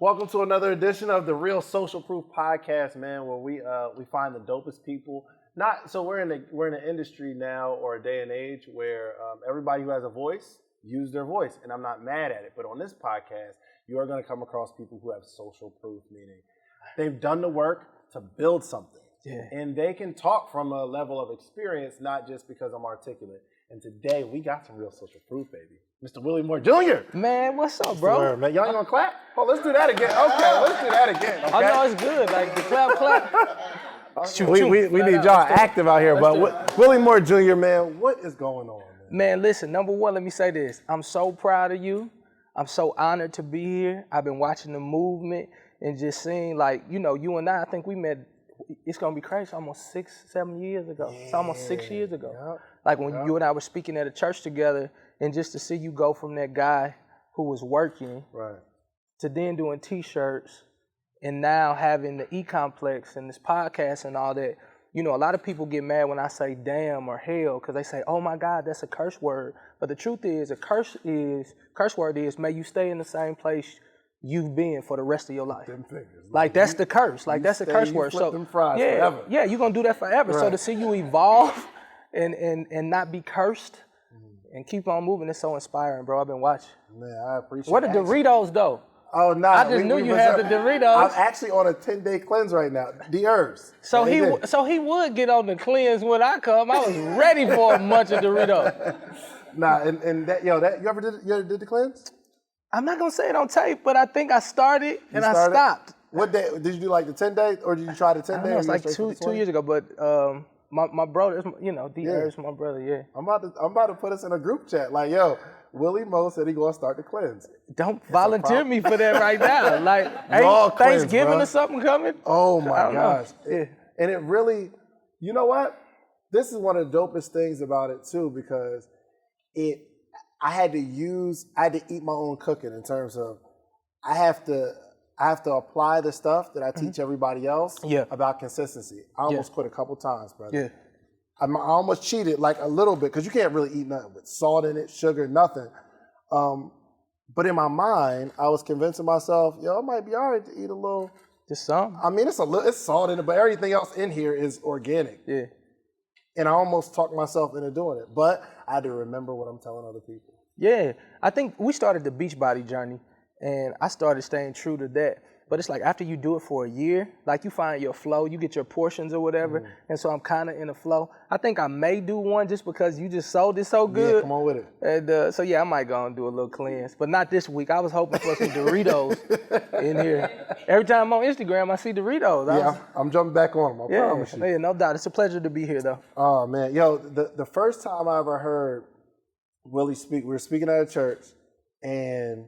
Welcome to another edition of the Real Social Proof Podcast, man, where we find the dopest people. We're in an industry now or a day and age where everybody who has a voice use their voice, and I'm not mad at it. But on this podcast, you are going to come across people who have social proof, meaning they've done the work to build something, and they can talk from a level of experience, not just because I'm articulate. And today we got some real social proof, baby. Mr. Willie Jr. Man, what's up, bro? Word, man. Y'all ain't gonna clap? Oh, let's do that again. Okay, let's do that again. Okay? I know it's good. Like the clap. We need y'all active out here. But Willie Jr., man, what is going on, man? Man, listen, number one, let me say this. I'm so proud of you. I'm so honored to be here. I've been watching the movement and just seeing, like, you know, you and I think we met, it's gonna be crazy, almost 6-7 years ago. Yeah. It's almost 6 years ago. Yep. Like when you and I were speaking at a church together, and just to see you go from that guy who was working to then doing t-shirts and now having the E-Complex and this podcast and all that. You know, a lot of people get mad when I say damn or hell because they say, oh my God, that's a curse word. But the truth is, curse word is, may you stay in the same place you've been for the rest of your life. Like that's the curse. Like that's the curse word. So forever. Yeah, you're gonna do that forever. Right. So to see you evolve and not be cursed and keep on moving, it's so inspiring, bro. I've been watching. Man, I appreciate it. What are Doritos though? Oh, no. I just knew you had the Doritos. I'm actually on a 10-day cleanse right now. The herbs. So he would get on the cleanse when I come. I was ready for a bunch of Doritos. Nah, and that you ever did the cleanse? I'm not gonna say it on tape, but I think I started and I stopped. What day did you do? Like the 10 days, or did you try the 10 days? It's like two years ago, but my brother, you know, herbs, my brother. Yeah. I'm about to put us in a group chat. Like, yo, Willie Mo said he gonna start the cleanse. Don't volunteer me for that right now. Like, ain't Thanksgiving or something coming? Oh my gosh. Yeah. And it really, you know what? This is one of the dopest things about it too, because I had to eat my own cooking in terms of I have to apply the stuff that I teach everybody else about consistency. I almost quit a couple times, brother. Yeah. I almost cheated like a little bit because you can't really eat nothing with salt in it, sugar, nothing. But in my mind, I was convincing myself, yo, it might be all right to eat a little. Just some. I mean, it's salt in it, but everything else in here is organic. Yeah. And I almost talked myself into doing it, but I had to remember what I'm telling other people. Yeah, I think we started the Beachbody journey, and I started staying true to that. But it's like after you do it for a year, like you find your flow, you get your portions or whatever, and so I'm kind of in a flow. I think I may do one just because you just sold it so good. Yeah, come on with it. And so yeah, I might go and do a little cleanse, but not this week. I was hoping for some Doritos in here. Every time I'm on Instagram, I see Doritos. I'm jumping back on them, I promise you. Yeah, no doubt. It's a pleasure to be here, though. Oh, man. Yo, the first time I ever heard Willie speak, we were speaking at a church, and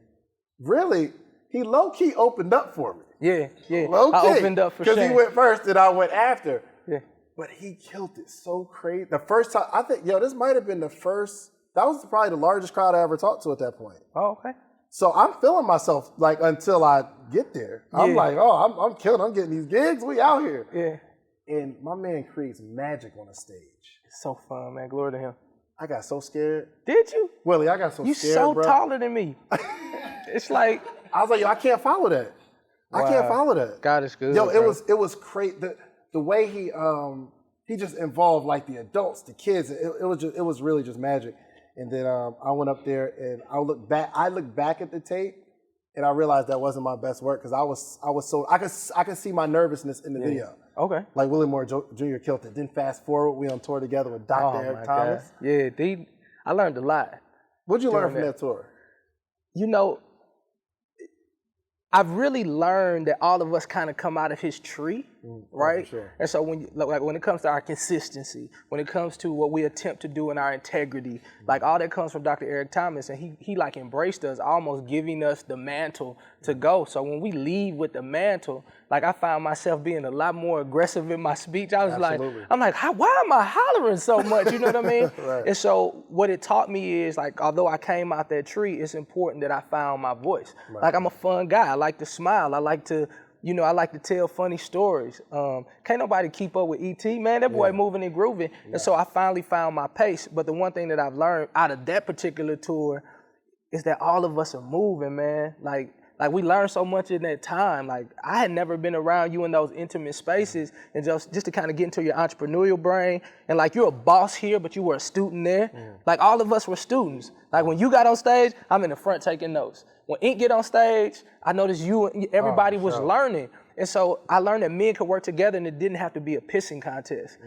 really, he low-key opened up for me. Yeah. Low-key. I opened up for Shane. Because he went first and I went after. Yeah. But he killed it so crazy. The first time, I think, this might have been that was probably the largest crowd I ever talked to at that point. Oh, okay. So I'm feeling myself, like, until I get there. I'm like, I'm killing, I'm getting these gigs, we out here. Yeah. And my man creates magic on the stage. It's so fun, man. Glory to him. I got so scared. Did you? Willie, I got so scared, bro. You so bro. taller than me. It's like... I was like, yo, I can't follow that. Wow. I can't follow that. God is good. Yo, it was crazy. The way he just involved like the adults, the kids. It was really just magic. And then I went up there and I looked back at the tape, and I realized that wasn't my best work because I was so I could see my nervousness in the video. Okay. Like Willie Jr. killed it. Then fast forward, we on tour together with Dr. Eric Thomas. God. Yeah, I learned a lot. What'd you learn from that tour? You know, I've really learned that all of us kind of come out of his tree, right? Sure. And so when it comes to our consistency, when it comes to what we attempt to do in our integrity, like all that comes from Dr. Eric Thomas, and he like embraced us, almost giving us the mantle to go. So when we leave with the mantle, like I found myself being a lot more aggressive in my speech. I was why am I hollering so much? You know what I mean? Right. And so what it taught me is like, although I came out that tree, it's important that I found my voice. Right. Like I'm a fun guy. I like to smile. I like to tell funny stories. Can't nobody keep up with E.T., man. That boy moving and grooving. Yeah. And so I finally found my pace. But the one thing that I've learned out of that particular tour is that all of us are moving, man. Like Like, we learned so much in that time. Like, I had never been around you in those intimate spaces, and just to kind of get into your entrepreneurial brain. And like, you're a boss here, but you were a student there. Like, all of us were students. Like, when you got on stage, I'm in the front taking notes. When Ink get on stage, I noticed everybody was learning. And so I learned that men could work together and it didn't have to be a pissing contest.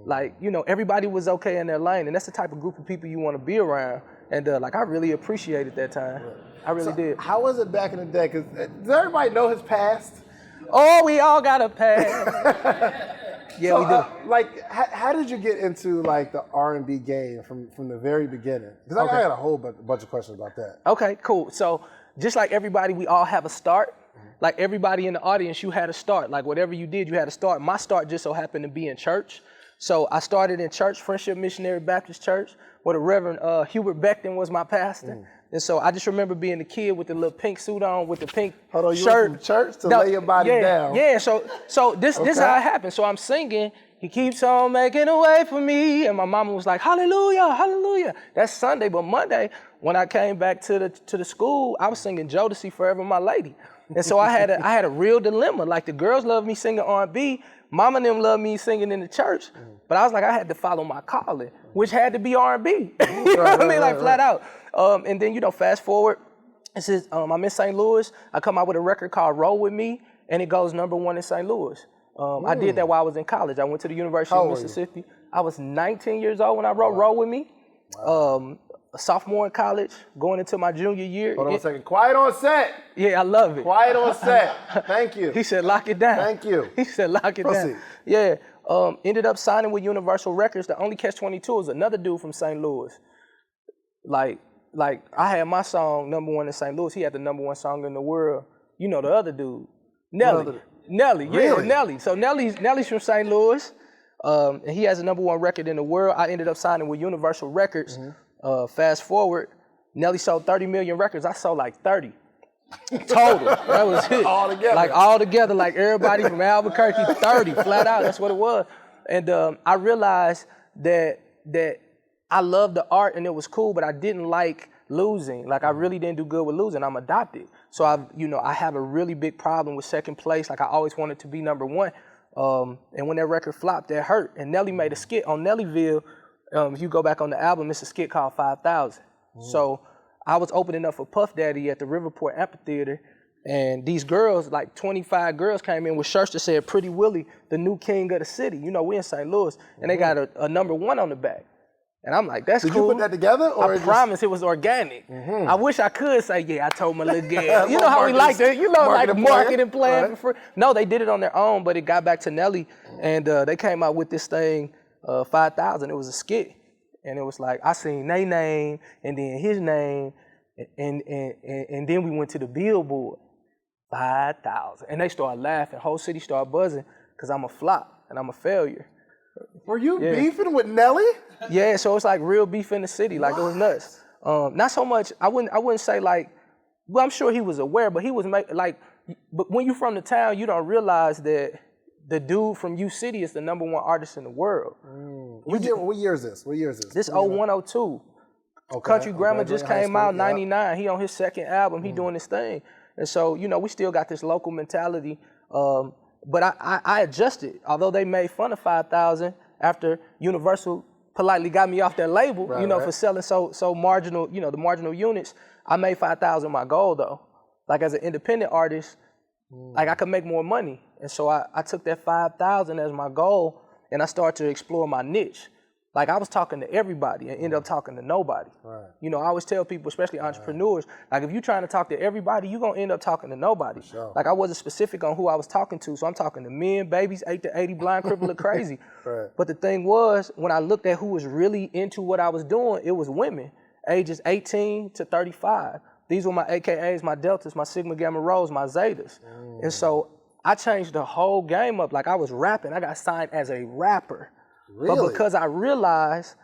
Like, everybody was okay in their lane, and that's the type of group of people you want to be around. And like, I really appreciated that time. I really did. How was it back in the day? Because does everybody know his past? Oh, we all got a past. Yeah, we do. Like, how did you get into like the R&B game from the very beginning? Because I got a whole bunch of questions about that. Okay, cool. So just like everybody, we all have a start. Like everybody in the audience, you had a start. Like whatever you did, you had a start. My start just so happened to be in church. So I started in church, Friendship Missionary Baptist Church, where the Reverend Hubert Beckton was my pastor. And so I just remember being a kid with the little pink suit on, with the pink Hold on, you shirt. went from church to lay your body down. Yeah, so this is how it happened. So I'm singing, he keeps on making a way for me. And my mama was like, hallelujah, hallelujah. That's Sunday, but Monday, when I came back to the school, I was singing Jodeci, Forever My Lady. And so I had a real dilemma. Like, the girls loved me singing R&B, mama and them loved me singing in the church, but I was like, I had to follow my calling, which had to be R&B. You know what I mean? Like, flat out. And then, fast forward, it says, I'm in St. Louis. I come out with a record called Roll With Me, and it goes #1 in St. Louis. I did that while I was in college. I went to the University of Mississippi. I was 19 years old when I wrote Roll With Me. A sophomore in college, going into my junior year. Hold on a second. Quiet on set. Yeah, I love it. Quiet on set. Thank you. He said, lock it down. Thank you. He said, lock it down. Yeah. Ended up signing with Universal Records. The only catch-22 was another dude from St. Louis. Like I had my song #1 in St. Louis. He had the #1 song in the world. You know the other dude, Nelly. Nelly, really? Yeah, Nelly. So Nelly's from St. Louis, and he has a #1 record in the world. I ended up signing with Universal Records. Fast forward, Nelly sold 30 million records. I sold like 30 total. That was it. All together, like everybody from Albuquerque, 30 flat out. That's what it was. And I realized that I loved the art and it was cool, but I didn't like losing. Like, I really didn't do good with losing. I'm adopted. So I have a really big problem with second place. Like, I always wanted to be #1. And when that record flopped, that hurt. And Nelly made a skit on Nellyville. If you go back on the album, it's a skit called 5,000. So I was opening up for Puff Daddy at the Riverport Amphitheater, and these girls, like 25 girls, came in with shirts that said Pretty Willie, the new king of the city. We in St. Louis, and they got a #1 on the back. And I'm like, that's cool. Did you put that together? Or I promise it was organic. I wish I could say, yeah, I told my little girl. You know how we like to, like marketing plan for free. No, they did it on their own, but it got back to Nelly, and they came out with this thing, 5,000. It was a skit, and it was like, I seen their name and then his name, and then we went to the Billboard, 5,000, and they started laughing. Whole city started buzzing because I'm a flop and I'm a failure. Were you beefing with Nelly? Yeah, so it's like real beef in the city. Like, it was nuts. Not so much. I wouldn't say like. Well, I'm sure he was aware, but he was But when you from the town, you don't realize that the dude from U City is the #1 artist in the world. What year is this? This 01, 02. Country Grammar just came out, 99. He on his second album. He doing his thing. And so, we still got this local mentality. But I adjusted. Although they made fun of 5,000 after Universal politely got me off their label, for selling so marginal, the marginal units. I made 5,000 my goal though. Like, as an independent artist, like, I could make more money. And so I took that 5,000 as my goal, and I started to explore my niche. Like, I was talking to everybody and ended up talking to nobody. Right. I always tell people, especially entrepreneurs, like, if you're trying to talk to everybody, you're going to end up talking to nobody. Sure. Like, I wasn't specific on who I was talking to, so I'm talking to men, babies, 8 to 80, blind, crippled, or crazy. Right. But the thing was, when I looked at who was really into what I was doing, it was women, ages 18 to 35. These were my AKAs, my Deltas, my Sigma Gamma Rhos, my Zetas. And so I changed the whole game up. Like, I was rapping. I got signed as a rapper. Really? But because I realized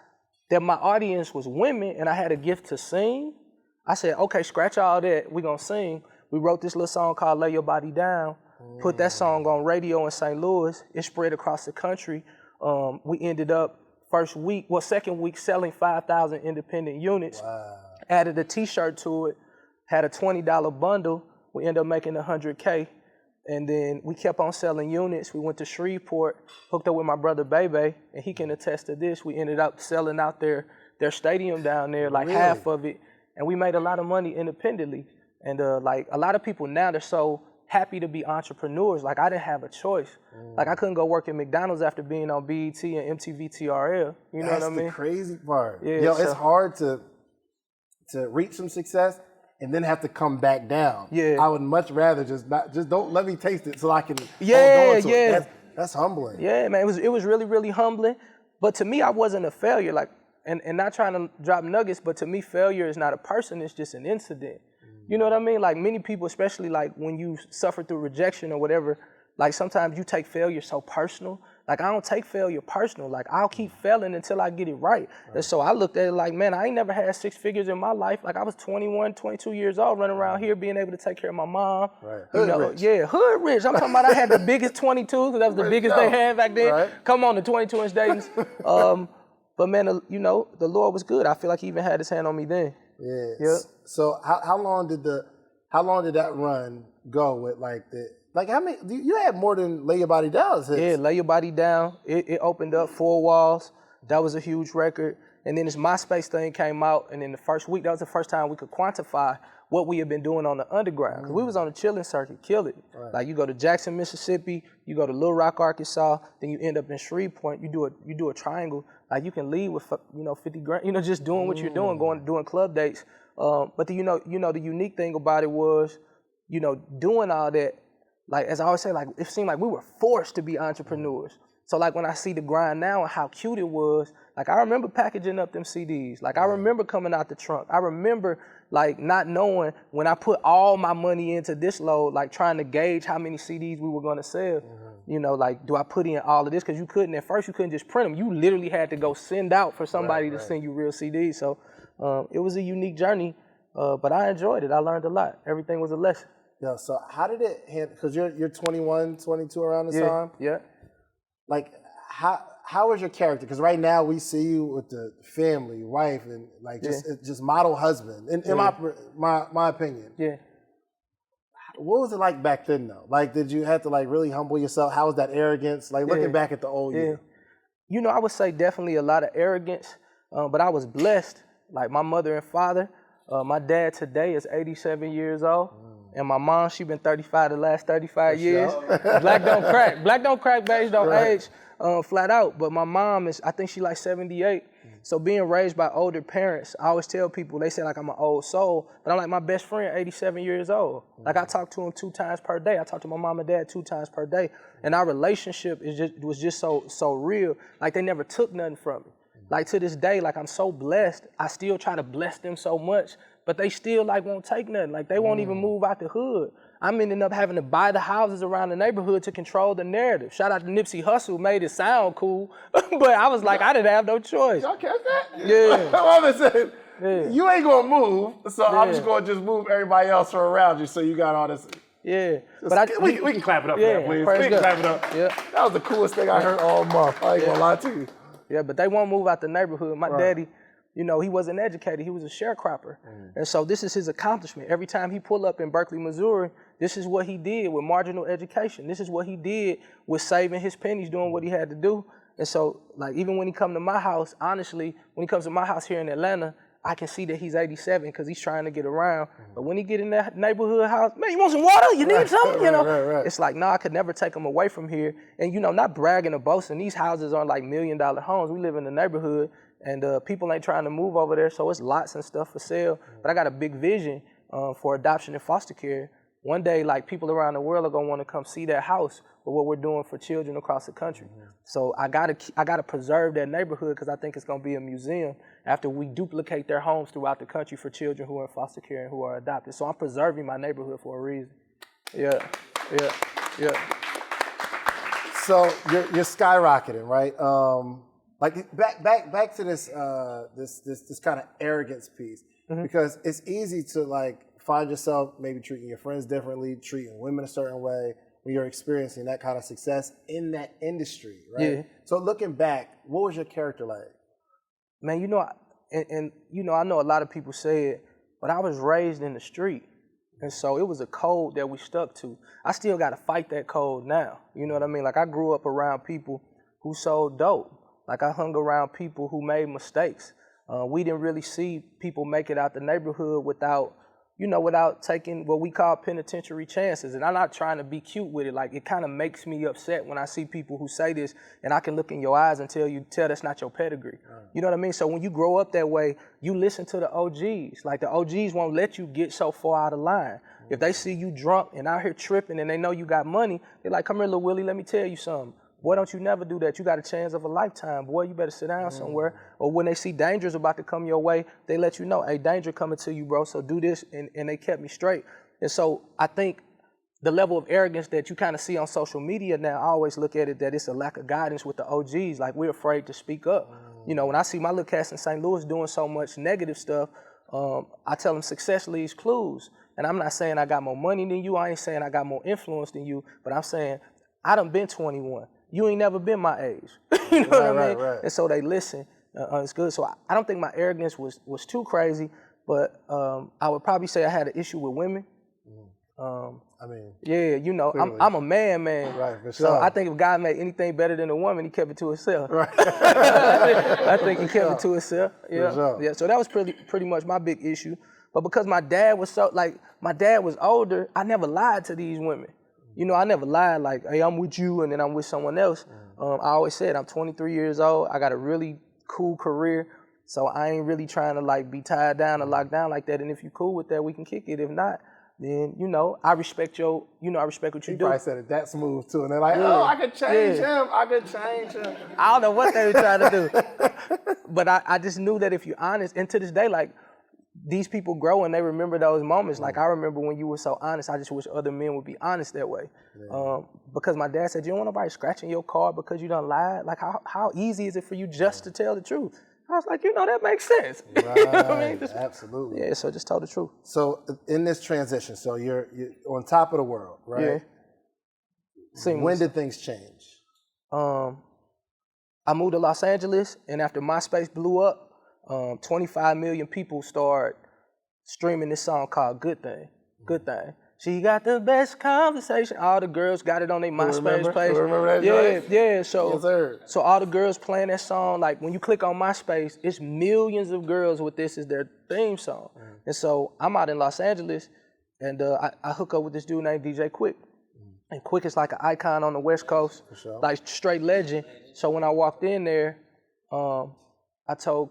that my audience was women and I had a gift to sing, I said, okay, scratch all that, we're going to sing. We wrote this little song called Lay Your Body Down, put that song on radio in St. Louis. It spread across the country. We ended up second week selling 5,000 independent units. Wow. Added a t-shirt to it, had a $20 bundle We ended up making 100K. And then we kept on selling units. We went to Shreveport, hooked up with my brother Bebe, and he can attest to this. We ended up selling out their stadium down there, like Really? half of it. And we made a lot of money independently. And like a lot of people now, they're so happy to be entrepreneurs. Like I didn't have a choice. Like I couldn't go work at McDonald's after being on BET and MTV TRL. You know what I mean? That's the crazy part. Yeah, Yo, so- it's hard to reach some success and then have to come back down. Yeah. I would much rather just don't let me taste it so I can Yeah, hold on to yeah. it. That's humbling. Yeah, man, it was really, really humbling. But to me, I wasn't a failure. Like, and not trying to drop nuggets, but to me, failure is not a person, it's just an incident. You know what I mean? Like many people, especially like when you suffer through rejection or whatever, like sometimes you take failure so personal. Like I don't take failure personal. Like I'll keep failing until I get it right. And so I looked at it like, man, I ain't never had 6 figures in my life. Like I was 21, 22 years old running around here being able to take care of my mom. Right. You Hood know, rich. yeah, hood rich. I'm talking about I had the biggest 22 because that was the biggest they had back then. Right. Come on, the 22-inch Dayton's. But man, you know, the Lord was good. I feel like he even had his hand on me then. Yeah. Yep. So how long did that run go with how many you had more than Lay Your Body Down hits? Yeah, Lay Your Body Down. It opened up 4 walls. That was a huge record. And then this MySpace thing came out, and in the first week, that was the first time we could quantify what we had been doing on the underground. Because we was on the chilling circuit, kill it. Right. Like you go to Jackson, Mississippi, you go to Little Rock, Arkansas, then you end up in Shreveport. You do a triangle. Like you can leave with 50 grand. Just doing what you're doing, doing club dates. But the unique thing about it was, doing all that. Like, as I always say, like, it seemed like we were forced to be entrepreneurs. So, like, when I see the grind now and how cute it was, like, I remember packaging up them CDs. Like, I remember coming out the trunk. I remember, like, not knowing when I put all my money into this load, like, trying to gauge how many CDs we were going to sell. Like, do I put in all of this? Because at first, you couldn't just print them. You literally had to go send out for somebody to send you real CDs. So, it was a unique journey, but I enjoyed it. I learned a lot. Everything was a lesson. Yeah, so how did it handle, because you're 21, 22 around this time? Yeah. Like, how is your character? Because right now we see you with the family, wife, and like just model husband, in my opinion. Yeah. What was it like back then, though? Like, did you have to like really humble yourself? How was that arrogance? Like looking back at the old you. I would say definitely a lot of arrogance, but I was blessed. Like my mother and father, my dad today is 87 years old. And my mom, she been 35 the last 35 years. Black don't crack. Black don't crack, beige don't age, flat out. But my mom I think she like 78. So being raised by older parents, I always tell people, they say like I'm an old soul, but I'm like my best friend, 87 years old. Like I talk to him 2 times per day. I talk to my mom and dad 2 times per day. And our relationship was just so real. Like they never took nothing from me. Like to this day, like I'm so blessed. I still try to bless them so much, but they still like won't take nothing. Like they won't even move out the hood. I'm ending up having to buy the houses around the neighborhood to control the narrative. Shout out to Nipsey Hussle, made it sound cool, but I was like, I didn't have no choice. Y'all catch that? Yeah. I'm saying, you ain't gonna move, so I'm just gonna move everybody else from around you. So you got all this. Yeah, but we can clap it up for that, please. We can clap it up. Yeah. That was the coolest thing I heard all month. I ain't gonna lie to you. Yeah, but they won't move out the neighborhood. My daddy, he wasn't educated. He was a sharecropper. And so this is his accomplishment. Every time he pull up in Berkeley, Missouri, this is what he did with marginal education. This is what he did with saving his pennies, doing what he had to do. And so, like, even when he come to my house, honestly, when he comes to my house here in Atlanta, I can see that he's 87 because he's trying to get around. But when he get in that neighborhood house, man, you want some water? You need something? It's like, I could never take him away from here. And, not bragging or boasting. These houses aren't like $1 million homes. We live in the neighborhood, and people ain't trying to move over there, so it's lots and stuff for sale. But I got a big vision for adoption and foster care. One day, like, people around the world are gonna want to come see that house with what we're doing for children across the country. So I gotta preserve that neighborhood because I think it's gonna be a museum after we duplicate their homes throughout the country for children who are in foster care and who are adopted. So I'm preserving my neighborhood for a reason. Yeah. So you're skyrocketing, right? Like back to this this kind of arrogance piece, because it's easy to like find yourself maybe treating your friends differently, treating women a certain way when you're experiencing that kind of success in that industry, right? Yeah. So looking back, what was your character like? Man, I know a lot of people say it, but I was raised in the street. And so it was a code that we stuck to. I still got to fight that code now. You know what I mean? Like I grew up around people who sold dope. Like I hung around people who made mistakes. We didn't really see people make it out the neighborhood without taking what we call penitentiary chances. And I'm not trying to be cute with it. Like it kind of makes me upset when I see people who say this and I can look in your eyes and tell that's not your pedigree. You know what I mean? So when you grow up that way, you listen to the OGs. Like the OGs won't let you get so far out of line. If they see you drunk and out here tripping and they know you got money, they're like, come here, little Willie, let me tell you something. Boy, don't you never do that. You got a chance of a lifetime. Boy, you better sit down somewhere. Or when they see danger's about to come your way, they let you know, hey, danger coming to you, bro, so do this. And they kept me straight. And so I think the level of arrogance that you kind of see on social media now, I always look at it that it's a lack of guidance with the OGs. Like, we're afraid to speak up. You know, when I see my little cats in St. Louis doing so much negative stuff, I tell them success leaves clues. And I'm not saying I got more money than you. I ain't saying I got more influence than you. But I'm saying I done been 21. You ain't never been my age. You know what I mean? Right. And so they listen. It's good. So I don't think my arrogance was too crazy, but I would probably say I had an issue with women. Yeah, you know, I'm a man. Right, for sure. So I think if God made anything better than a woman, he kept it to himself. Right. I think he kept it to himself. Yeah. Sure. Yeah. So that was pretty much my big issue. But because my dad was older, I never lied to these women. You know, I never lied like, hey, I'm with you and then I'm with someone else. I always said I'm 23 years old. I got a really cool career. So I ain't really trying to like be tied down or locked down like that. And if you cool with that, we can kick it. If not, then, you know, I respect what you do. He probably said it that smooth too. And they're like, I could change him. I could change him. I don't know what they were trying to do. But I just knew that if you're honest, and to this day, like, these people grow and they remember those moments. Like I remember when you were so honest, I just wish other men would be honest that way. Because my dad said, you don't want nobody scratching your car because you done lied? Like how easy is it for you just to tell the truth? I was like, that makes sense. Right, you know what I mean? Absolutely. Yeah, so just tell the truth. So in this transition, so you're on top of the world, right? Yeah. Seamless. When did things change? I moved to Los Angeles, and after MySpace blew up, 25 million people start streaming this song called Good Thing. Good Thing. She got the best conversation. All the girls got it on their MySpace page. Remember that? Yeah. So all the girls playing that song, like when you click on MySpace, it's millions of girls with this as their theme song. And so I'm out in Los Angeles, and I hook up with this dude named DJ Quick. And Quick is like an icon on the West Coast, like straight legend. So when I walked in there, I told,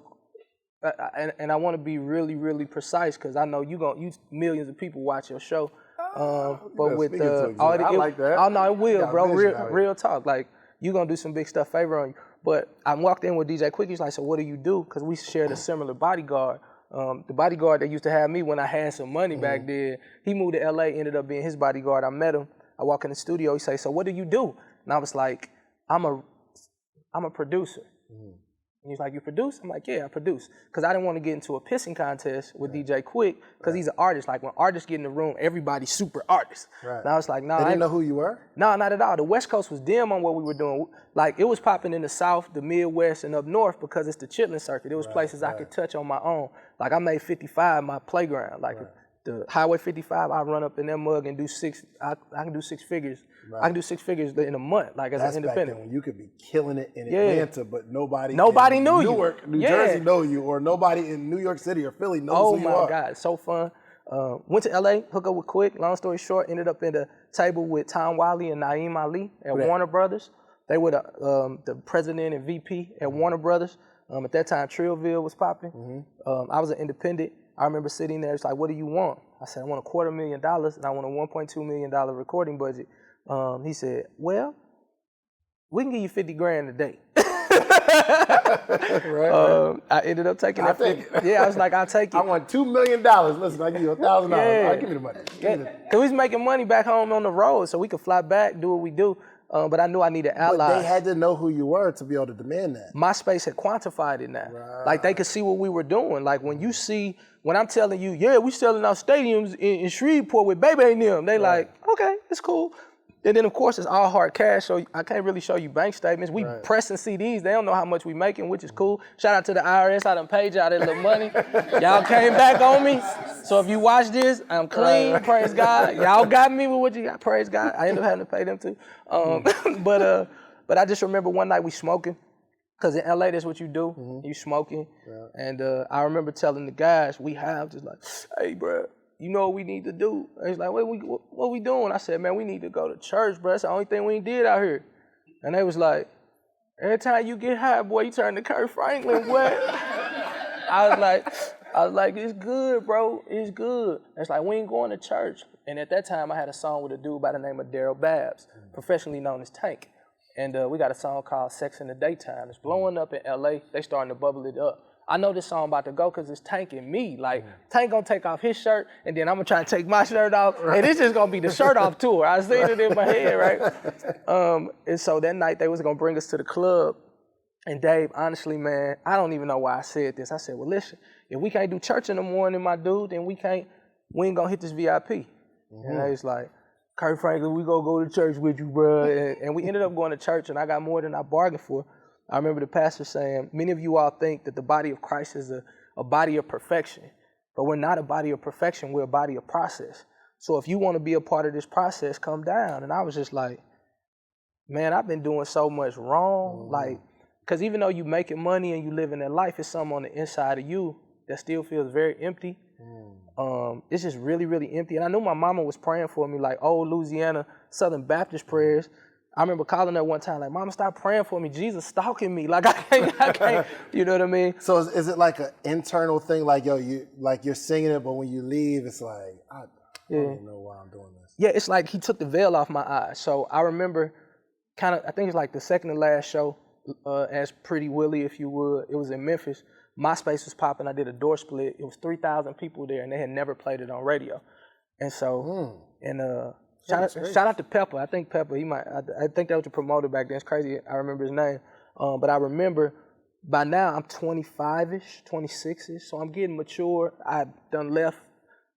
and I want to be really, really precise because I know you millions of people watch your show. But with I like that. Oh no, it will, bro. Real talk. Like you gonna do some big stuff favor on you. But I walked in with DJ Quick. He's like, so what do you do? Because we shared a similar bodyguard. The bodyguard that used to have me when I had some money back then. He moved to LA, ended up being his bodyguard. I met him. I walk in the studio. He say, so what do you do? And I was like, I'm a producer. And he's like, you produce? I'm like, yeah, I produce. Because I didn't want to get into a pissing contest with DJ Quick because he's an artist. Like, when artists get in the room, everybody's super artists. Right. And I was like, no. They didn't know who you were? No, not at all. The West Coast was dim on what we were doing. Like, it was popping in the South, the Midwest, and up North because it's the chitlin circuit. It was places I could touch on my own. Like, I made 55 my playground. Like, the Highway 55, I run up in that mug and do I can do six figures. Right. I can do six figures in a month, like as an independent. Back then when you could be killing it in Atlanta, but nobody knew you. Newark, New Jersey know you, or nobody in New York City or Philly knows who you are. Oh my God, so fun. Went to LA, hooked up with Quick. Long story short, ended up in the table with Tom Wiley and Naeem Ali at Warner Brothers. They were the president and VP at Warner Brothers. At that time, Trillville was popping. I was an independent. I remember sitting there. It's like, what do you want? I said, I want $250,000 and I want a $1.2 million recording budget. He said, well, we can give you 50 grand a day. I ended up taking that. I was like, I'll take it. I want $2 million. Listen, I give you $1,000. All right, give me the money. Because we was making money back home on the road, so we could fly back, do what we do. But I knew I needed allies. But they had to know who you were to be able to demand that. MySpace had quantified it now. Right. Like, they could see what we were doing. Like, when I'm telling you, we selling out stadiums in Shreveport with Baby and them, they like, okay, it's cool. And then, of course, it's all hard cash, so I can't really show you bank statements. We pressing CDs. They don't know how much we making, which is cool. Shout out to the IRS. I done paid y'all that little money. Y'all came back on me. So if you watch this, I'm clean. Praise God. Y'all got me with what you got. Praise God. I ended up having to pay them too. But I just remember one night we smoking. Because in LA, that's what you do. You smoking. Yeah. And I remember telling the guys, we have just like, hey, bro, you know what we need to do? And he's like, what we doing? I said, man, we need to go to church, bro. That's the only thing we did out here. And they was like, every time you get high, boy, you turn to Kurt Franklin, boy. I was like, it's good, bro. It's good. And it's like, we ain't going to church. And at that time, I had a song with a dude by the name of Daryl Babs, professionally known as Tank. And we got a song called Sex in the Daytime. It's blowing up in LA. They starting to bubble it up. I know this song about to go because it's Tank and me. Like, Tank gonna take off his shirt, and then I'm gonna try to take my shirt off, and it's just gonna be the shirt off tour. I seen it in my head, right? And so that night, they was gonna bring us to the club. And Dave, honestly, man, I don't even know why I said this. I said, well, listen, if we can't do church in the morning, my dude, then we ain't gonna hit this VIP. And they was like, Kurt Franklin, we gonna go to church with you, bro. And we ended up going to church, and I got more than I bargained for. I remember the pastor saying, many of you all think that the body of Christ is a body of perfection, but we're not a body of perfection, we're a body of process. So if you want to be a part of this process, come down. And I was just like, man, I've been doing so much wrong. Like, because even though you making money and you living that life, it's something on the inside of you that still feels very empty. It's just really, really empty. And I knew my mama was praying for me, like old Louisiana Southern Baptist prayers. I remember calling her one time, like, Mama, stop praying for me. Jesus stalking me. Like, I can't, you know what I mean? So is it like an internal thing, like, yo, you're singing it, but when you leave, it's like, I don't even know why I'm doing this. Yeah, it's like he took the veil off my eyes. So I remember I think it's like the second to last show as Pretty Willie, if you would. It was in Memphis. MySpace was popping. I did a door split. It was 3,000 people there, and they had never played it on radio. And so, shout out to Pepper. I think Pepper, I think that was the promoter back then. It's crazy. I remember his name. But I remember by now I'm 25-ish, 26-ish. So I'm getting mature. I done left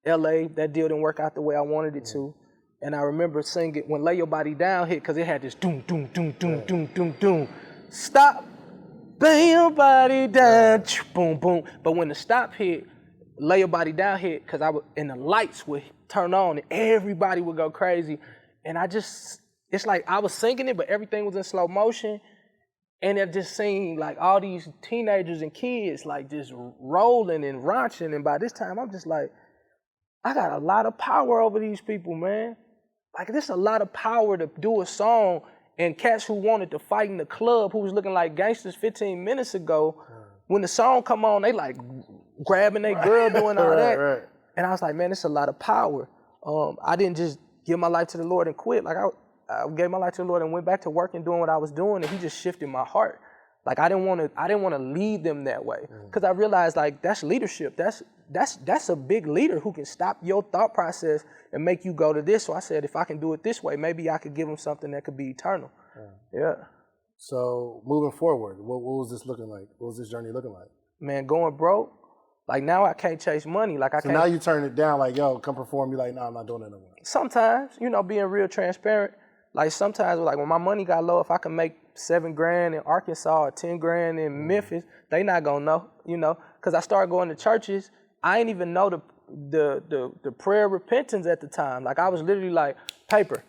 LA. That deal didn't work out the way I wanted it to. And I remember singing when Lay Your Body Down hit, because it had this doom, doom, doom, doom, doom, doom, doom. Stop. Lay your body down, boom, boom. But when the stop hit, Lay Your Body Down hit, because and the lights would turn on and everybody would go crazy. And it's like I was singing it, but everything was in slow motion. And it just seemed like all these teenagers and kids like just rolling and raunching. And by this time, I'm just like, I got a lot of power over these people, man. Like, there's a lot of power to do a song. And cats who wanted to fight in the club, who was looking like gangsters 15 minutes ago, when the song come on, they like grabbing their girl, doing all that. Right. And I was like, man, it's a lot of power. I didn't just give my life to the Lord and quit. Like I gave my life to the Lord and went back to work and doing what I was doing, and He just shifted my heart. Like I didn't want to lead them that way, because I realized like that's leadership. That's a big leader who can stop your thought process and make you go to this. So I said, if I can do it this way, maybe I could give them something that could be eternal. Yeah. So moving forward, what was this looking like? What was this journey looking like? Man, going broke. Like now I can't chase money. Like I can't. Now you turn it down. Like, yo, come perform. You're like, no, I'm not doing that no more. Sometimes, being real transparent. Like sometimes, like when my money got low, if I can make $7,000 in Arkansas or $10,000 in Memphis, they not gonna know, because I started going to churches. I didn't even know the prayer of repentance at the time. Like I was literally like, paper.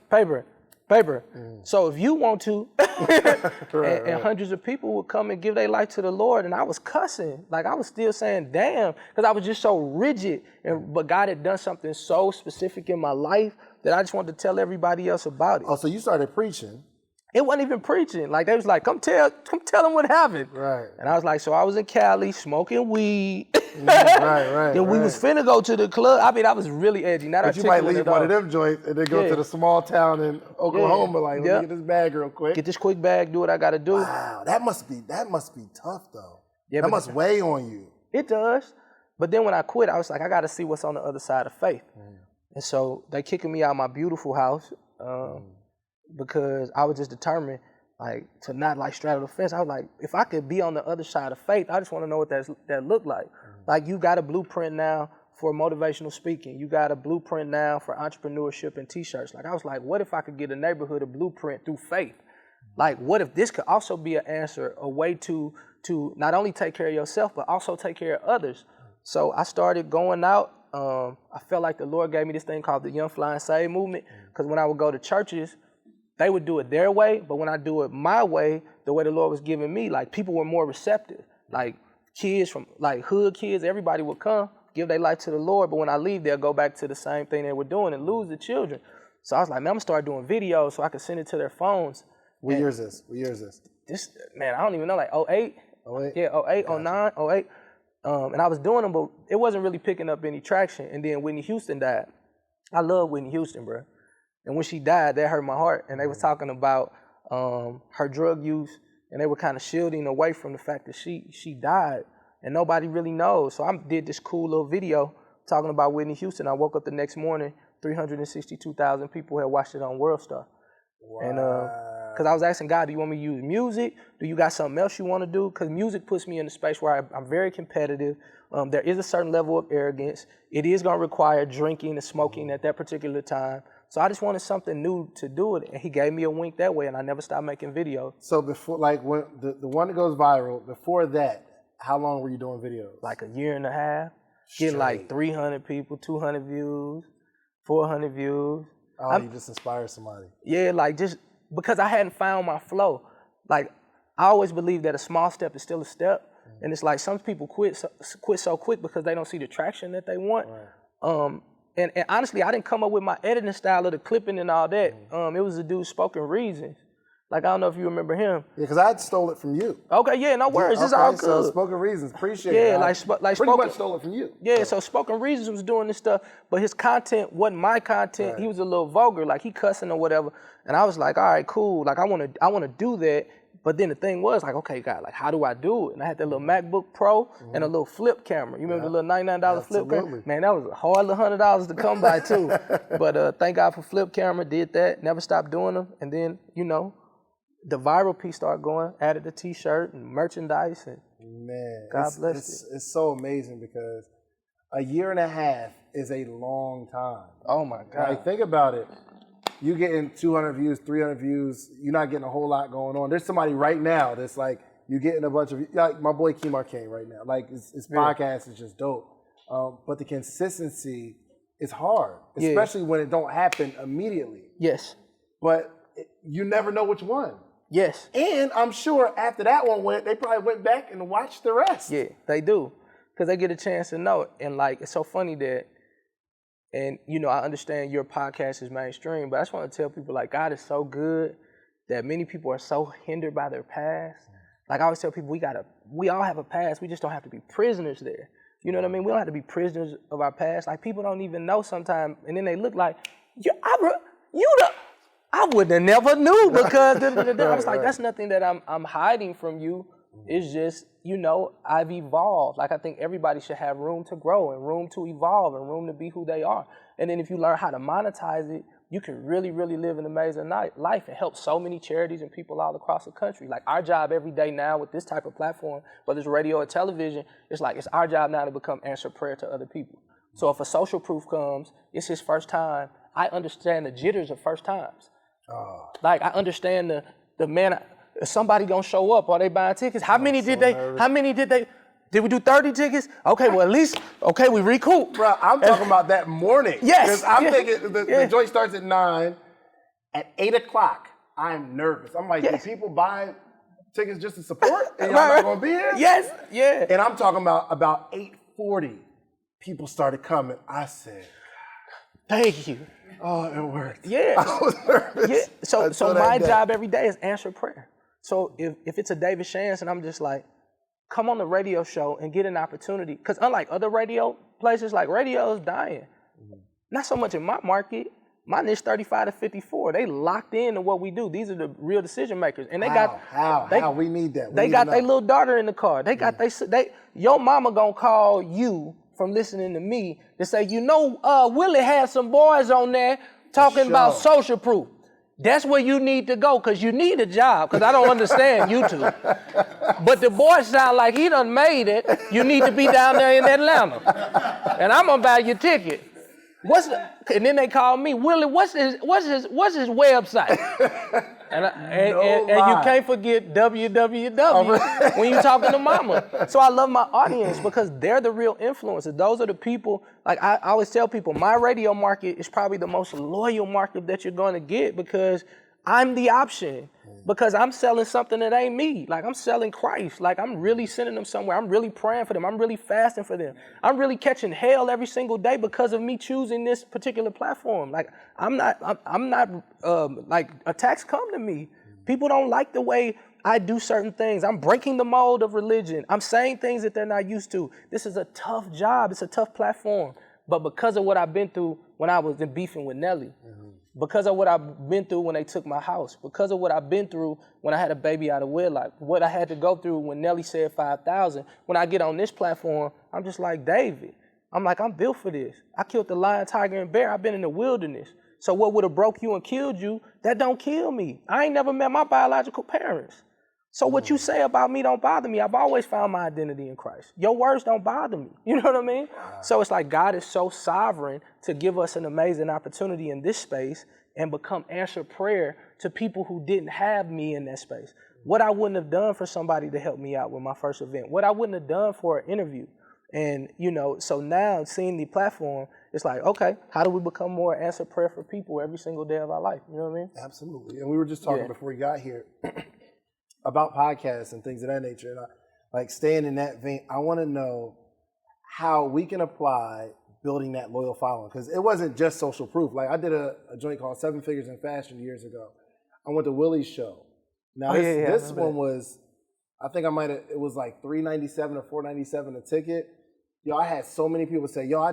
So if you want to, and hundreds of people would come and give their life to the Lord, and I was cussing. Like I was still saying, damn, because I was just so rigid. But God had done something so specific in my life that I just wanted to tell everybody else about it. Oh, so you started preaching. It wasn't even preaching. Like they was like, come tell them what happened. Right. And I was like, so I was in Cali smoking weed. Right. Then we was finna go to the club. I mean, I was really edgy. But you might leave one of them joints and then go to the small town in Oklahoma. Like, let me get this bag real quick. Get this quick bag. Do what I got to do. Wow, that must be tough though. Yeah, that must weigh on you. It does. But then when I quit, I was like, I got to see what's on the other side of faith. And so they kicking me out of my beautiful house. Because I was just determined, like, to not like straddle the fence. I was like, if I could be on the other side of faith, I just want to know what that looked like. Like, you got a blueprint now for motivational speaking. You got a blueprint now for entrepreneurship and t-shirts. Like I was like, what if I could get a neighborhood a blueprint through faith? Like what if this could also be an answer, a way to not only take care of yourself, but also take care of others. So I started going out. I felt like the Lord gave me this thing called the Young Fly and Save movement, because when I would go to churches, they would do it their way, but when I do it my way, the way the Lord was giving me, like people were more receptive. Like kids from like hood kids, everybody would come, give their life to the Lord, but when I leave, they'll go back to the same thing they were doing and lose the children. So I was like, man, I'm gonna start doing videos so I can send it to their phones. What year is this? What year is this? This, man, I don't even know, like 08? 08? Yeah, 08, gotcha. 09, 08. And I was doing them, but it wasn't really picking up any traction. And then Whitney Houston died. I love Whitney Houston, bro. And when she died, that hurt my heart. And they was talking about her drug use, and they were kind of shielding away from the fact that she died, and nobody really knows. So I did this cool little video talking about Whitney Houston. I woke up the next morning, 362,000 people had watched it on WorldStar. Wow. And because I was asking God, do you want me to use music? Do you got something else you want to do? Because music puts me in a space where I'm very competitive. There is a certain level of arrogance. It is going to require drinking and smoking at that particular time. So I just wanted something new to do it, and he gave me a wink that way, and I never stopped making videos. So before, like when the one that goes viral, before that, how long were you doing videos? Like a year and a half, getting like 300 people, 200 views, 400 views. Oh, you just inspired somebody. Yeah, like just because I hadn't found my flow. Like I always believe that a small step is still a step, and it's like some people quit so quick because they don't see the traction that they want. Right. And honestly, I didn't come up with my editing style of the clipping and all that. It was a dude, Spoken Reasons. Like, I don't know if you remember him. Yeah, because I stole it from you. Okay, yeah, no worries. Yeah, it's all good. So Spoken Reasons, appreciate it. Yeah, like pretty much stole it from you. Yeah, so Spoken Reasons was doing this stuff, but his content wasn't my content. Right. He was a little vulgar, like he cussing or whatever. And I was like, all right, cool. Like I wanna do that. But then the thing was like, okay, God, like how do I do it? And I had that little MacBook Pro and a little flip camera. You remember the little $99 flip camera? Man, that was a hard little $100 to come by too. But thank God for flip camera, did that, never stopped doing them. And then, you know, the viral piece started going, added the t-shirt and merchandise, and man, God bless it. It's so amazing because a year and a half is a long time. Oh my God. Like think about it. You getting 200 views, 300 views, you're not getting a whole lot going on. There's somebody right now that's like, you're getting a bunch of, like my boy Kemar Kane right now. Like his podcast is just dope. But the consistency is hard, especially when it don't happen immediately. Yes. But you never know which one. Yes. And I'm sure after that one went, they probably went back and watched the rest. Yeah, they do. Because they get a chance to know it. And like, it's so funny that, and you know, I understand your podcast is mainstream, but I just want to tell people like God is so good that many people are so hindered by their past. Like I always tell people, we all have a past. We just don't have to be prisoners there. You know what I mean? We don't have to be prisoners of our past. Like people don't even know sometimes, and then they look like, I would have never knew because I was like, that's nothing that I'm hiding from you. It's just, you know, I've evolved. Like I think everybody should have room to grow and room to evolve and room to be who they are. And then if you learn how to monetize it, you can really, really live an amazing life and help so many charities and people all across the country. Like our job every day now with this type of platform, whether it's radio or television, it's like it's our job now to become answer prayer to other people. So if a social proof comes, it's his first time. I understand the jitters of first times. Like I understand the man. Is somebody gonna show up? Are they buying tickets? How many did they? Did we do 30 tickets? Okay, well at least we recoup. Bro, I'm talking about that morning. Yes. Because I'm thinking the joint starts at 9. At 8 o'clock, I'm nervous. I'm like, do people buy tickets just to support? And y'all not gonna be here? Yes. Yeah. And I'm talking about 8:40. People started coming. I said, thank you. Oh, it worked. Yeah. I was nervous. Yeah. So my job every day is answer prayer. So if it's a David Shands and I'm just like, come on the radio show and get an opportunity. Because unlike other radio places, like radio is dying. Not so much in my market. My niche 35 to 54. They locked into what we do. These are the real decision makers. And they how we need that. They got their little daughter in the car. They got your mama gonna call you from listening to me to say, you know, Willie had some boys on there talking about social proof. That's where you need to go, because you need a job, because I don't understand YouTube. But the boy sound like he done made it. You need to be down there in Atlanta. And I'm gonna buy your ticket. And then they call me, Willie, what's his website? And you can't forget www when you're talking to mama. So I love my audience because they're the real influencers. Those are the people, like I always tell people, my radio market is probably the most loyal market that you're going to get because I'm the option. Because I'm selling something that ain't me. Like, I'm selling Christ. Like, I'm really sending them somewhere. I'm really praying for them. I'm really fasting for them. I'm really catching hell every single day because of me choosing this particular platform. Like, I'm not like, attacks come to me. People don't like the way I do certain things. I'm breaking the mold of religion. I'm saying things that they're not used to. This is a tough job. It's a tough platform. But because of what I've been through when I was beefing with Nelly, because of what I've been through when they took my house, because of what I've been through when I had a baby out of wedlock, what I had to go through when Nelly said 5,000, when I get on this platform, I'm just like David. I'm like, I'm built for this. I killed the lion, tiger, and bear. I've been in the wilderness. So what would have broke you and killed you, that don't kill me. I ain't never met my biological parents. So what you say about me don't bother me. I've always found my identity in Christ. Your words don't bother me. You know what I mean? So it's like God is so sovereign to give us an amazing opportunity in this space and become answered prayer to people who didn't have me in that space. What I wouldn't have done for somebody to help me out with my first event. What I wouldn't have done for an interview. And, you know, so now seeing the platform, it's like, okay, how do we become more answered prayer for people every single day of our life? You know what I mean? Absolutely. And we were just talking before we got here about podcasts and things of that nature. And like staying in that vein, I want to know how we can apply building that loyal following. Because it wasn't just social proof. Like I did a joint called 7 Figures in Fashion years ago. I went to Willie's show. Now this one was, I think it was like $397 or $497 a ticket. Yo, I had so many people say, yo, I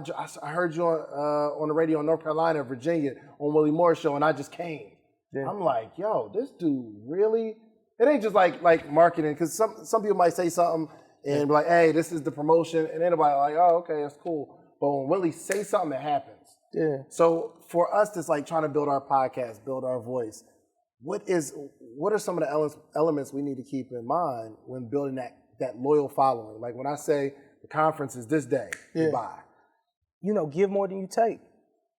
heard you on the radio in North Carolina, Virginia, on Willie Moore's show, and I just came. Yeah. I'm like, yo, this dude really... It ain't just like marketing, because some people might say something and be like, hey, this is the promotion, and anybody like, oh, okay, that's cool. But when Willie say something, it happens. Yeah. So for us, it's like trying to build our podcast, build our voice. What are some of the elements we need to keep in mind when building that loyal following? Like when I say the conference is this day, goodbye. You know, give more than you take.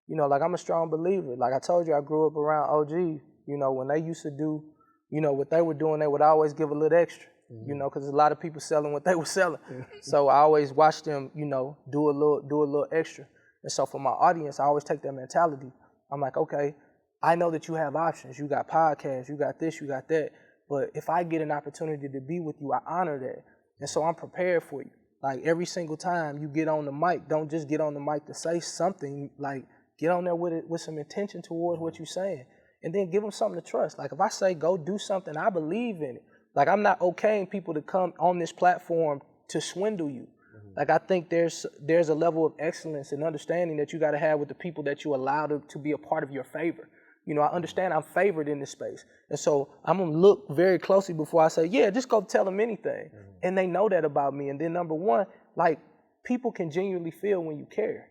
You know, like I'm a strong believer. Like I told you, I grew up around OGs. You know, when they used to do, you know, what they were doing, they would always give a little extra, you know, because a lot of people selling what they were selling. So I always watched them, you know, do a little extra. And so for my audience, I always take that mentality. I'm like, okay, I know that you have options. You got podcasts, you got this, you got that. But if I get an opportunity to be with you, I honor that. And so I'm prepared for you. Like every single time you get on the mic, don't just get on the mic to say something. Like get on there with some intention towards what you're saying. And then give them something to trust. Like if I say go do something, I believe in it. Like I'm not okaying people to come on this platform to swindle you. Like I think there's a level of excellence and understanding that you got to have with the people that you allow to be a part of your favor. You know, I understand I'm favored in this space. And so I'm going to look very closely before I say, yeah, just go tell them anything. And they know that about me. And then number one, like people can genuinely feel when you care.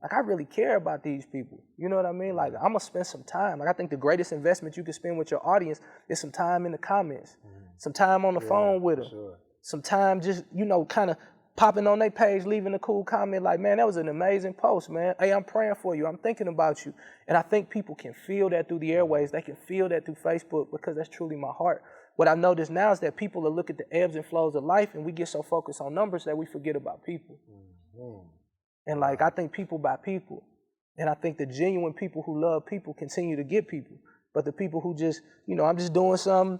Like, I really care about these people. You know what I mean? Like, I'm going to spend some time. Like, I think the greatest investment you can spend with your audience is some time in the comments, some time on the phone with them, some time just, you know, kind of popping on their page, leaving a cool comment like, man, that was an amazing post, man. Hey, I'm praying for you. I'm thinking about you. And I think people can feel that through the airwaves. They can feel that through Facebook because that's truly my heart. What I've noticed now is that people will look at the ebbs and flows of life and we get so focused on numbers that we forget about people. And like, I think people buy people. And I think the genuine people who love people continue to get people. But the people who just, you know, I'm just doing something,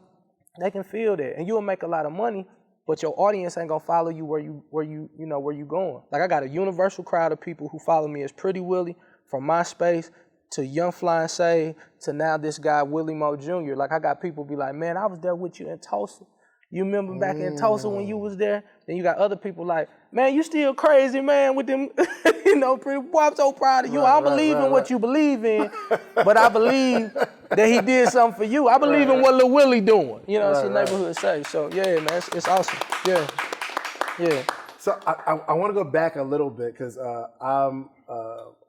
they can feel that. And you'll make a lot of money, but your audience ain't gonna follow you where you going. Like I got a universal crowd of people who follow me as Pretty Willie from MySpace to Young Flying Save to now this guy, Willie Mo Jr. Like I got people be like, man, I was there with you in Tulsa. You remember back in Tulsa when you was there? Then you got other people like, man, you still crazy, man, with them, you know, pretty boy, I'm so proud of you. I don't believe in what you believe in, but I believe that he did something for you. I believe in what Lil Willie doing. You know, it's the neighborhood say. So, yeah, man, it's awesome. Yeah. So I want to go back a little bit because I'm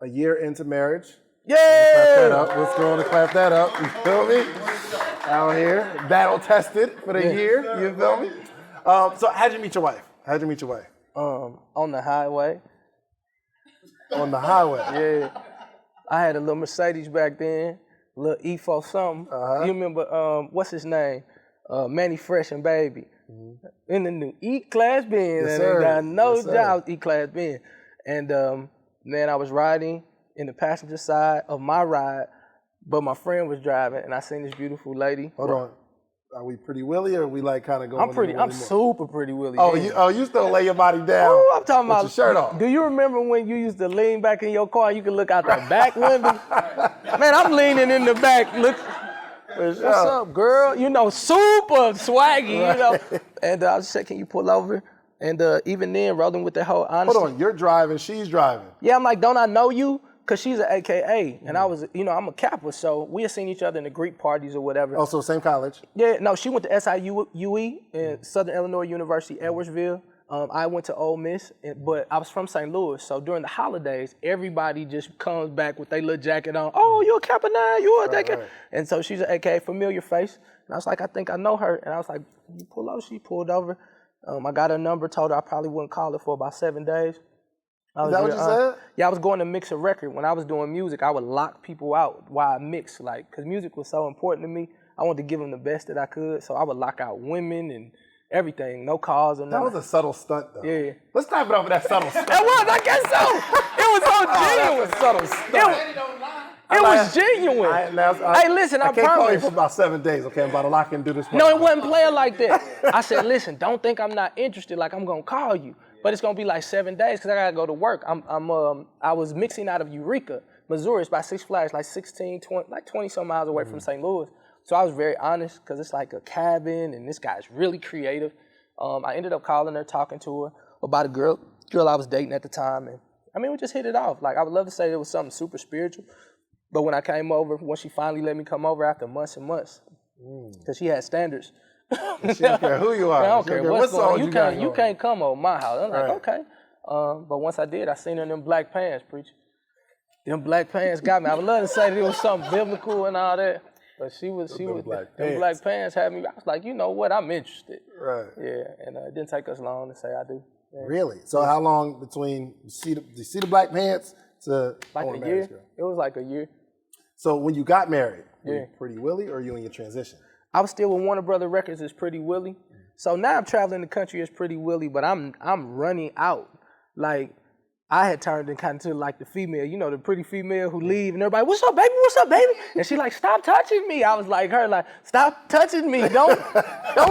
a year into marriage. Yeah. Let's go on and clap that up. You feel me? Out here, battle tested for the year. You feel me? So how'd you meet your wife? On the highway. On the highway. Yeah. I had a little Mercedes back then, little E4 something. You remember what's his name? Manny Fresh and Baby. In the new E-Class Benz. Yes, and sir. they got no Yes, sir. doubt E-Class Benz. And man, I was riding in the passenger side of my ride, but my friend was driving, and I seen this beautiful lady. Hold on. Are we Pretty Willie, or are we like kind of going? I'm super Pretty Willie. You still lay your body down? Oh, I'm talking with about your shirt off. Do you remember when you used to lean back in your car and you could look out the back window? Man, I'm leaning in the back. Look, what's up, girl? You know, super swaggy. You know. And I was saying, can you pull over? And even then, rolling with the whole honesty. Hold on, you're driving, she's driving. Yeah, I'm like, don't I know you? Cause she's an AKA, and I was, I'm a Kappa, so we had seen each other in the Greek parties or whatever. Also, same college. Yeah, no, she went to SIUE in Southern Illinois University, Edwardsville. I went to Ole Miss, but I was from St. Louis, so during the holidays, everybody just comes back with their little jacket on. Oh, you're a Kappa 9, you're a AKA. Right. And so she's an AKA, familiar face. And I was like, I think I know her. And I was like, you pull over? She pulled over. I got her number, told her I probably wouldn't call her for about 7 days. Is that what you said? Yeah, I was going to mix a record. When I was doing music, I would lock people out while I mixed, because music was so important to me. I wanted to give them the best that I could, so I would lock out women and everything, no calls or nothing. That was a subtle stunt, though. Yeah. Let's clap it up for that subtle stunt. It was, I guess so. It was so genuine. That was a subtle stunt. It was genuine. Hey, listen, I can't call you promise. for about 7 days, okay? I'm about to lock in and do this. No, it wasn't playing like that. I said, listen, don't think I'm not interested, like I'm gonna call you. But it's gonna be like 7 days because I gotta go to work. I was mixing out of Eureka, Missouri. It's by Six Flags, like 20 some miles away from St. Louis. So I was very honest because it's like a cabin and this guy's really creative. I ended up calling her, talking to her about a girl I was dating at the time. And I mean, we just hit it off. Like I would love to say it was something super spiritual. But when I came over, when she finally let me come over after months and months, because she had standards. She don't care who you are. I don't care what's going on. You got can't come over my house. I'm like, right. okay. But once I did, I seen her in them black pants, preacher. Them black pants got me. I would love to say that it was something biblical and all that. But them black pants had me. I was like, you know what? I'm interested. Right. Yeah, and it didn't take us long to say I do. Yeah. Really? So how long between you see the black pants to like a year? Girl? It was like a year. So when you got married, were you Pretty Willie or you in your transition? I was still with Warner Brother Records as Pretty Willie. So now I'm traveling the country as Pretty Willie, but I'm running out. Like I had turned into like the female, the pretty female who leave and everybody, what's up, baby? What's up, baby? And she like, stop touching me. I was like stop touching me. Don't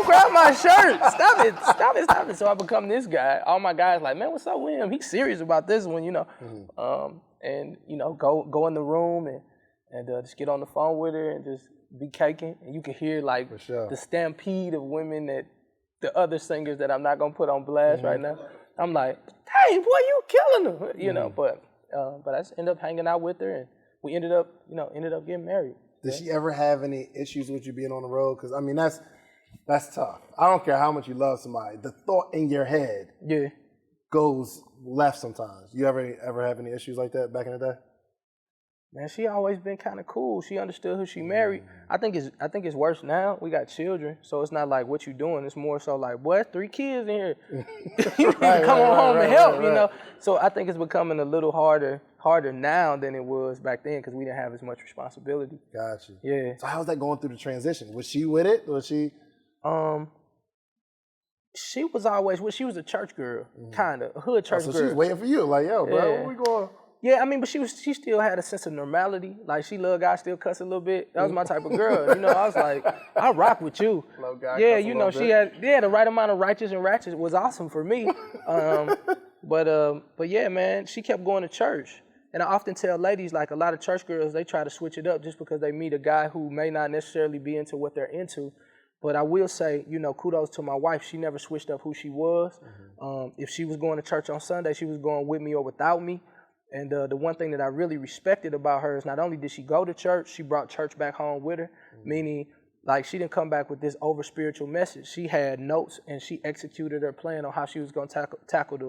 grab my shirt. Stop it. So I become this guy. All my guys like, man, what's up with him? He's serious about this one, and go in the room and just get on the phone with her and just be caking, and you can hear like the stampede of women that the other singers that I'm not gonna put on blast right now. I'm like, hey, boy, you killing them, But I just ended up hanging out with her, and we ended up getting married. Did she ever have any issues with you being on the road? Because I mean, that's tough. I don't care how much you love somebody. The thought in your head goes left sometimes. You ever have any issues like that back in the day? Man, she always been kind of cool. She understood who she married. I think it's worse now. We got children, so it's not like what you doing. It's more so like, boy, 3 kids in here. You need to come home and help, So I think it's becoming a little harder now than it was back then because we didn't have as much responsibility. Gotcha. Yeah. So how's that going through the transition? Was she with it? Was she? She was always she was a church girl, kind of a hood church girl. So she's waiting for you, like, yo, bro, where we going? Yeah, I mean, but she still had a sense of normality. Like, she loved guys, still cuss a little bit. That was my type of girl. I was like, I rock with you. Love guy, yeah, she had the right amount of righteous and ratchet was awesome for me. But yeah, man, she kept going to church. And I often tell ladies, like a lot of church girls, they try to switch it up just because they meet a guy who may not necessarily be into what they're into. But I will say, kudos to my wife. She never switched up who she was. If she was going to church on Sunday, she was going with me or without me. And the one thing that I really respected about her is not only did she go to church, she brought church back home with her, meaning like she didn't come back with this over spiritual message. She had notes and she executed her plan on how she was going to tackle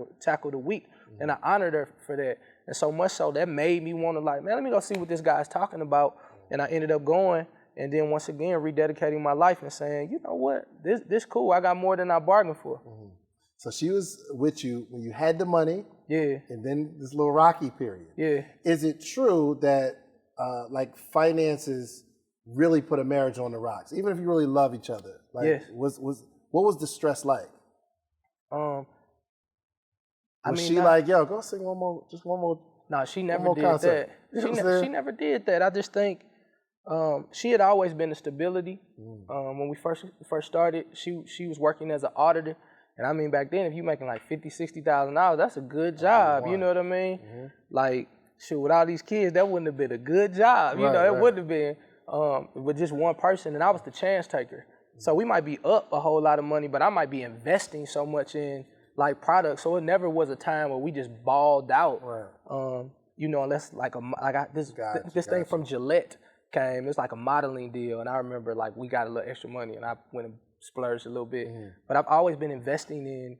the week. And I honored her for that. And so much so that made me want to like, man, let me go see what this guy's talking about. And I ended up going, and then once again rededicating my life and saying, you know what, this cool. I got more than I bargained for. Mm-hmm. So she was with you when you had the money. Yeah. And then this little rocky period. Yeah. Is it true that like finances really put a marriage on the rocks, even if you really love each other? Like, yes. What was the stress like? Was she like, yo, go sing one more? No, she never did that. She never did that. I just think she had always been a stability. When we first started, she was working as an auditor. And I mean, back then, if you making like $50,000, $60,000, that's a good job. You know what I mean? Mm-hmm. Like, shoot, with all these kids, that wouldn't have been a good job. You know, it wouldn't have been with just one person. And I was the chance taker. So we might be up a whole lot of money, but I might be investing so much in like products. So it never was a time where we just balled out. Right. You know, unless like this thing from Gillette came. It's like a modeling deal. And I remember like we got a little extra money and I went and splurged a little bit. But I've always been investing in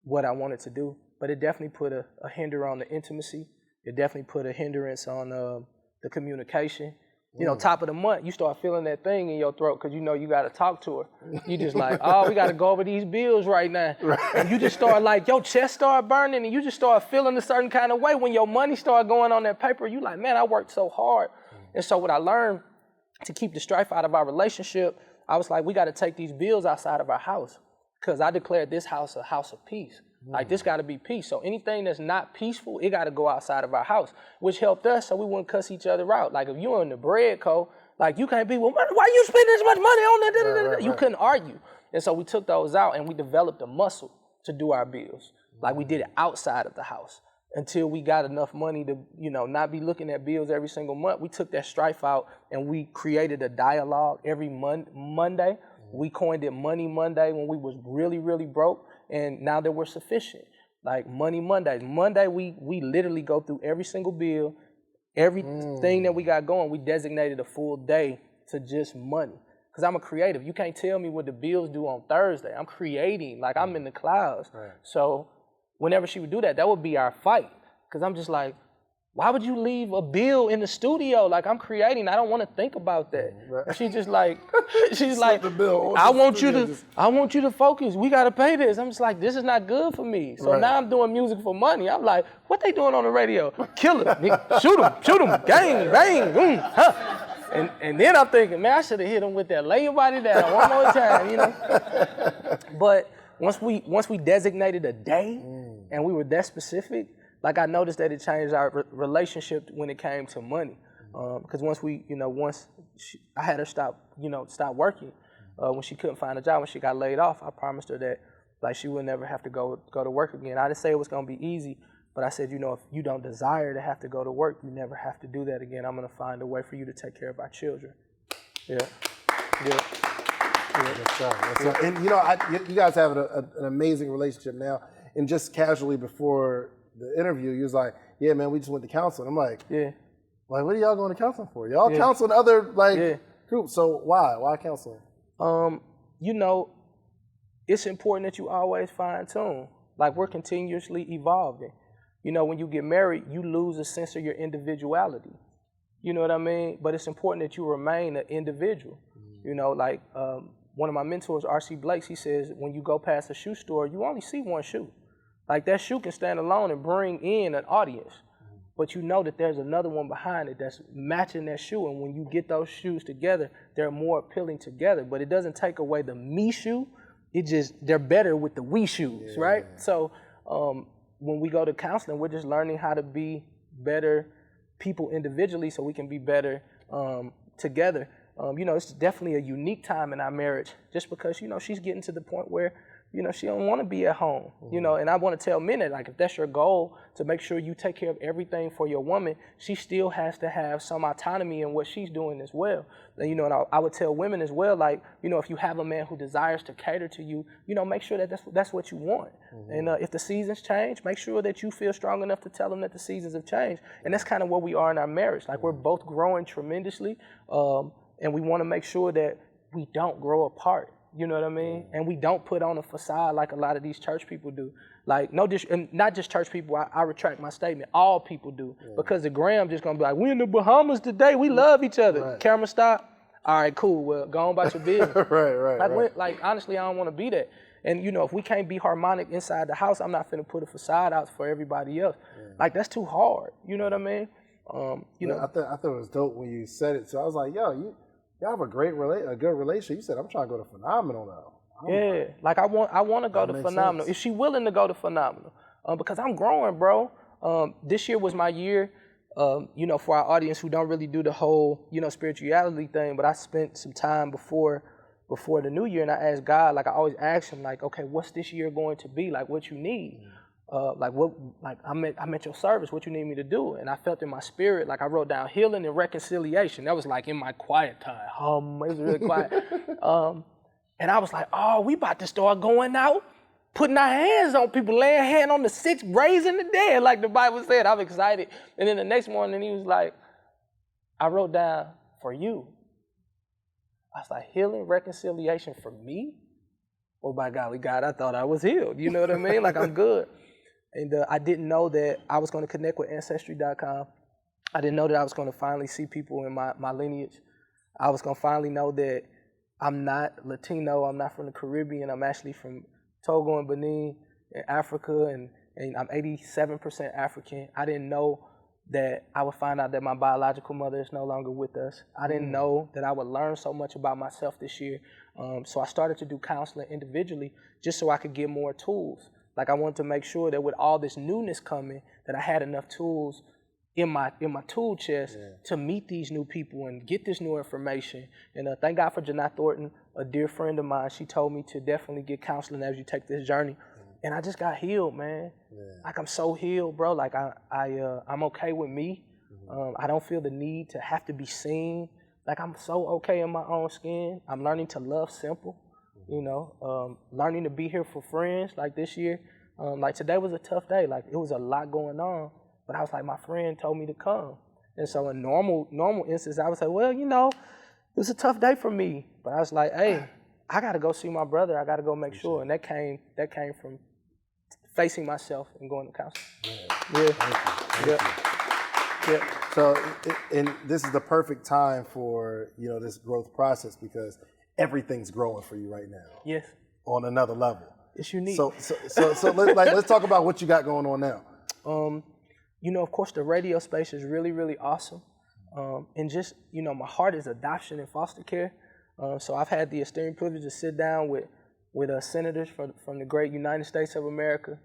what I wanted to do. But it definitely put a hinder on the intimacy. It definitely put a hindrance on the communication. You know, top of the month, you start feeling that thing in your throat because you know you got to talk to her. You just like, oh, we got to go over these bills right now. Right. And you just start like, your chest start burning and you just start feeling a certain kind of way. When your money start going on that paper, you like, man, I worked so hard. And so what I learned to keep the strife out of our relationship, I was like, we got to take these bills outside of our house because I declared this house a house of peace. Like, this got to be peace. So anything that's not peaceful, it got to go outside of our house, which helped us so we wouldn't cuss each other out. Like, if you're in the bread co, like, you can't be, well, why you spending this much money on that? Right. You couldn't argue. And so we took those out and we developed a muscle to do our bills. Like, we did it outside of the house until we got enough money to, you know, not be looking at bills every single month. We took that strife out and we created a dialogue every Monday. We coined it Money Monday when we was really, really broke. And now that we're sufficient, like Money Mondays. Monday, we literally go through every single bill, everything that we got going. We designated a full day to just money. Because I'm a creative. You can't tell me what the bills do on Thursday. I'm creating, like I'm in the clouds. Right. So whenever she would do that, that would be our fight. Because I'm just like, why would you leave a bill in the studio? Like, I'm creating. I don't want to think about that. Right. She's just like, I want you to focus. We got to pay this. I'm just like, this is not good for me. So now I'm doing music for money. I'm like, what they doing on the radio? Kill him. Shoot him. Gang, bang, boom, huh. And then I'm thinking, man, I should have hit him with that. Lay your body down one more time, you know? But once we designated a day and we were that specific, like I noticed that it changed our relationship when it came to money. Because once I had her stop working when she couldn't find a job, when she got laid off, I promised her that like she would never have to go to work again. I didn't say it was gonna be easy, but I said, you know, if you don't desire to have to go to work, you never have to do that again. I'm gonna find a way for you to take care of our children. Yeah. That's right. And you know, you guys have an amazing relationship now. And just casually before the interview, you was like, yeah, man, we just went to counseling. I'm like, yeah. Like, what are y'all going to counseling for? Y'all counseling other groups. So why counseling? You know, it's important that you always fine tune. Like, we're continuously evolving. You know, when you get married, you lose a sense of your individuality. You know what I mean? But it's important that you remain an individual. You know, like one of my mentors, R.C. Blakes, he says, when you go past a shoe store, you only see one shoe. Like, that shoe can stand alone and bring in an audience, but you know that there's another one behind it that's matching that shoe, and when you get those shoes together, they're more appealing together, but it doesn't take away the me shoe. They're better with the we shoes, right? So when we go to counseling, we're just learning how to be better people individually so we can be better together. You know, it's definitely a unique time in our marriage just because, you know, she's getting to the point where, you know, she don't want to be at home, you know, and I want to tell men that, like, if that's your goal, to make sure you take care of everything for your woman, she still has to have some autonomy in what she's doing as well. And, you know, and I would tell women as well, like, you know, if you have a man who desires to cater to you, you know, make sure that that's what you want. And if the seasons change, make sure that you feel strong enough to tell them that the seasons have changed. And that's kind of where we are in our marriage. Like, we're both growing tremendously, and we want to make sure that we don't grow apart. You know what I mean? And we don't put on a facade like a lot of these church people do. Like, and not just church people, I retract my statement. All people do. Because the gram just gonna be like, we in the Bahamas today, we love each other. Right. Camera stop, all right, cool, well, go on about your business. Right. Like, honestly, I don't wanna be that. And you know, if we can't be harmonic inside the house, I'm not finna put a facade out for everybody else. Like, that's too hard, you know what I mean? You know, I thought it was dope when you said it. So I was like, yo, y'all have a good relationship. You said, I'm trying to go to Phenomenal now. Like I want to go to Phenomenal. Sense. Is she willing to go to Phenomenal? Because I'm growing, bro. This year was my year. You know, for our audience who don't really do the whole, you know, spirituality thing, but I spent some time before the new year, and I asked God, like I always ask him, like, okay, what's this year going to be? Like, what you need? I'm at your service. What you need me to do? And I felt in my spirit, like I wrote down healing and reconciliation. That was like in my quiet time. It was really quiet. And I was like, oh, we about to start going out, putting our hands on people, laying hand on the sick, raising the dead, like the Bible said. I'm excited. And then the next morning, he was like, I wrote down for you. I was like, healing, reconciliation for me? Oh, by golly, God, I thought I was healed. You know what I mean? Like, I'm good. And I didn't know that I was going to connect with Ancestry.com. I didn't know that I was going to finally see people in my lineage. I was going to finally know that I'm not Latino, I'm not from the Caribbean, I'm actually from Togo and Benin and Africa, and I'm 87% African. I didn't know that I would find out that my biological mother is no longer with us. I didn't know that I would learn so much about myself this year. So I started to do counseling individually just so I could get more tools. Like I wanted to make sure that with all this newness coming, that I had enough tools in my tool chest to meet these new people and get this new information. And thank God for Janai Thornton, a dear friend of mine. She told me to definitely get counseling as you take this journey. And I just got healed, man. Like I'm so healed, bro. Like I'm okay with me. I don't feel the need to have to be seen. Like I'm so okay in my own skin. I'm learning to love simple, you know, learning to be here for friends like this year. Like today was a tough day. Like it was a lot going on. But I was like, my friend told me to come. And so in normal instance, I would say, well, you know, it was a tough day for me. But I was like, hey, I got to go see my brother. I got to go make sure. And that came from facing myself and going to counseling. Yeah. So, and this is the perfect time for, you know, this growth process because everything's growing for you right now. Yes. On another level. It's unique. So let's talk about what you got going on now. You know, of course, the radio space is really, really awesome. And just, you know, my heart is adoption and foster care. So I've had the esteemed privilege to sit down with senators from the great United States of America.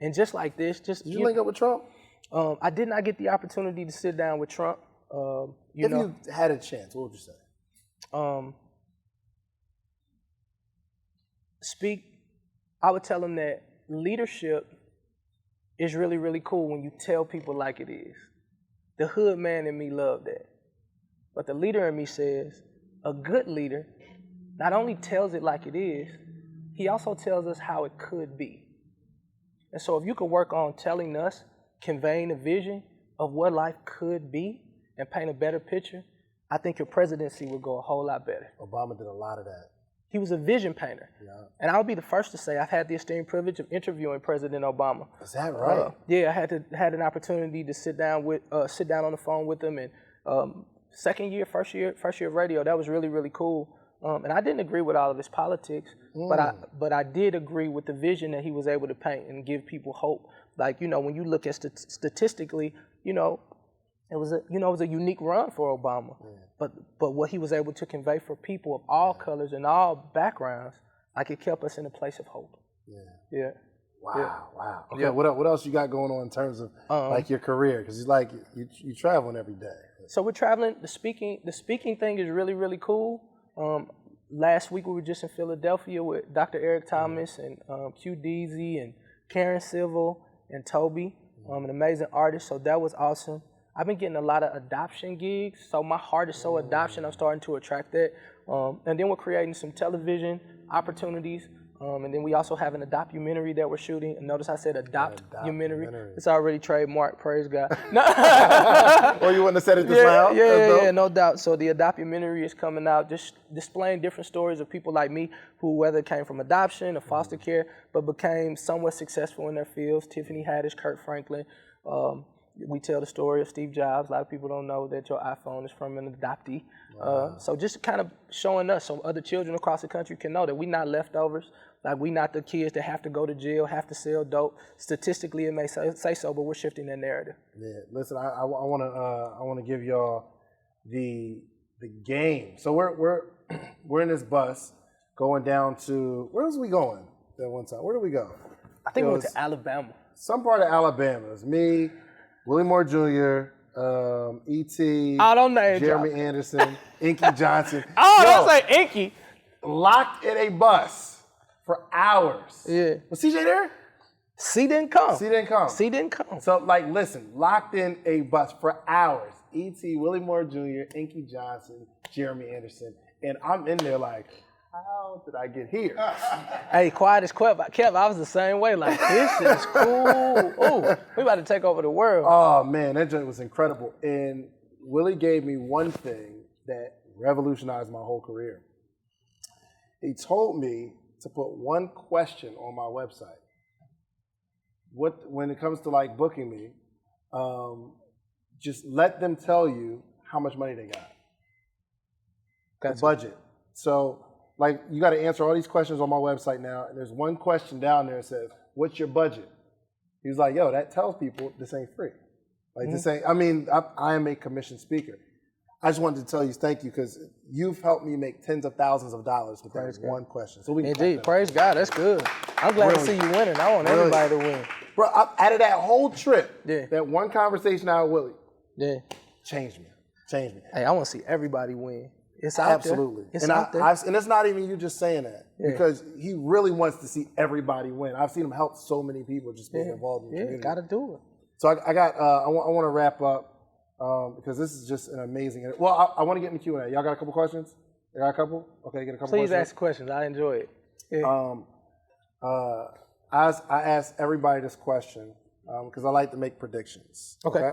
And just like this, Did you link up with Trump? I did not get the opportunity to sit down with Trump. If you had a chance, what would you say? I would tell him that leadership is really, really cool when you tell people like it is. The hood man in me loved that. But the leader in me says, a good leader not only tells it like it is, he also tells us how it could be. And so if you could work on telling us, conveying a vision of what life could be and paint a better picture, I think your presidency would go a whole lot better. Obama did a lot of that. He was a vision painter. Yeah. And I'll be the first to say I've had the esteemed privilege of interviewing President Obama. Is that right? Yeah, I had an opportunity to sit down on the phone with him, and first year of radio. That was really, really cool. And I didn't agree with all of his politics, but I did agree with the vision that he was able to paint and give people hope. Like, you know, when you look at statistically, you know, it was a unique run for Obama. But what he was able to convey for people of all colors and all backgrounds, like it kept us in a place of hope. Yeah. Wow. Okay, what else you got going on in terms of like your career? Because it's like you traveling every day. So we're traveling. The speaking thing is really, really cool. Last week we were just in Philadelphia with Dr. Eric Thomas and Q Deasy and Karen Civil and Toby, an amazing artist. So that was awesome. I've been getting a lot of adoption gigs, so my heart is so adoption. I'm starting to attract that. And then we're creating some television opportunities. And then we also have an documentary that we're shooting. And notice I said documentary. Documentary. It's already trademarked, praise God. No. Or you wouldn't have said it this loud? Yeah, no doubt. So the documentary is coming out, just displaying different stories of people like me who, whether it came from adoption or foster care, but became somewhat successful in their fields. Tiffany Haddish, Kurt Franklin. We tell the story of Steve Jobs. A lot of people don't know that your iPhone is from an adoptee. Wow. So just kind of showing us so other children across the country can know that we're not leftovers. Like, we're not the kids that have to go to jail, have to sell dope. Statistically, it may say so, but we're shifting that narrative. Yeah, listen, I want to give y'all the game. So we're in this bus going down to, where was we going that one time? Where did we go? I think we went to Alabama. Some part of Alabama. It was me, Willie Moore Jr., E.T., Jeremy Anderson, Inky Johnson. Don't say Inky. Locked in a bus for hours. Yeah. Was CJ there? C didn't come. C didn't come. So, like, listen, locked in a bus for hours. E.T., Willie Moore Jr., Inky Johnson, Jeremy Anderson. And I'm in there like, how did I get here? Hey, quiet as Kev. I was the same way. Like, this is cool. Ooh, we about to take over the world. Oh, man, that joint was incredible. And Willie gave me one thing that revolutionized my whole career. He told me to put one question on my website. When it comes to, like, booking me, just let them tell you how much money they got. The budget. So, like, you got to answer all these questions on my website now, and there's one question down there that says, what's your budget? He's like, yo, that tells people this ain't free. Like, this ain't, I mean, I am a commissioned speaker. I just wanted to tell you thank you, because you've helped me make tens of thousands of dollars with that one question. So we Indeed, praise God, that's good. I'm glad to see you winning. I want everybody to win. Bro, out of that whole trip, that one conversation I had with Willie, changed me. Hey, I want to see everybody win. It's out Absolutely. there. It's out there. And it's not even you just saying that, because he really wants to see everybody win. I've seen him help so many people just being involved in the community. Got to do it. So I want to wrap up because this is just an amazing. Well, I want to get in the Q&A. Y'all got a couple questions? You got a couple? Okay, get a couple questions. Please ask questions. I enjoy it. Yeah. I ask everybody this question because I like to make predictions. Okay.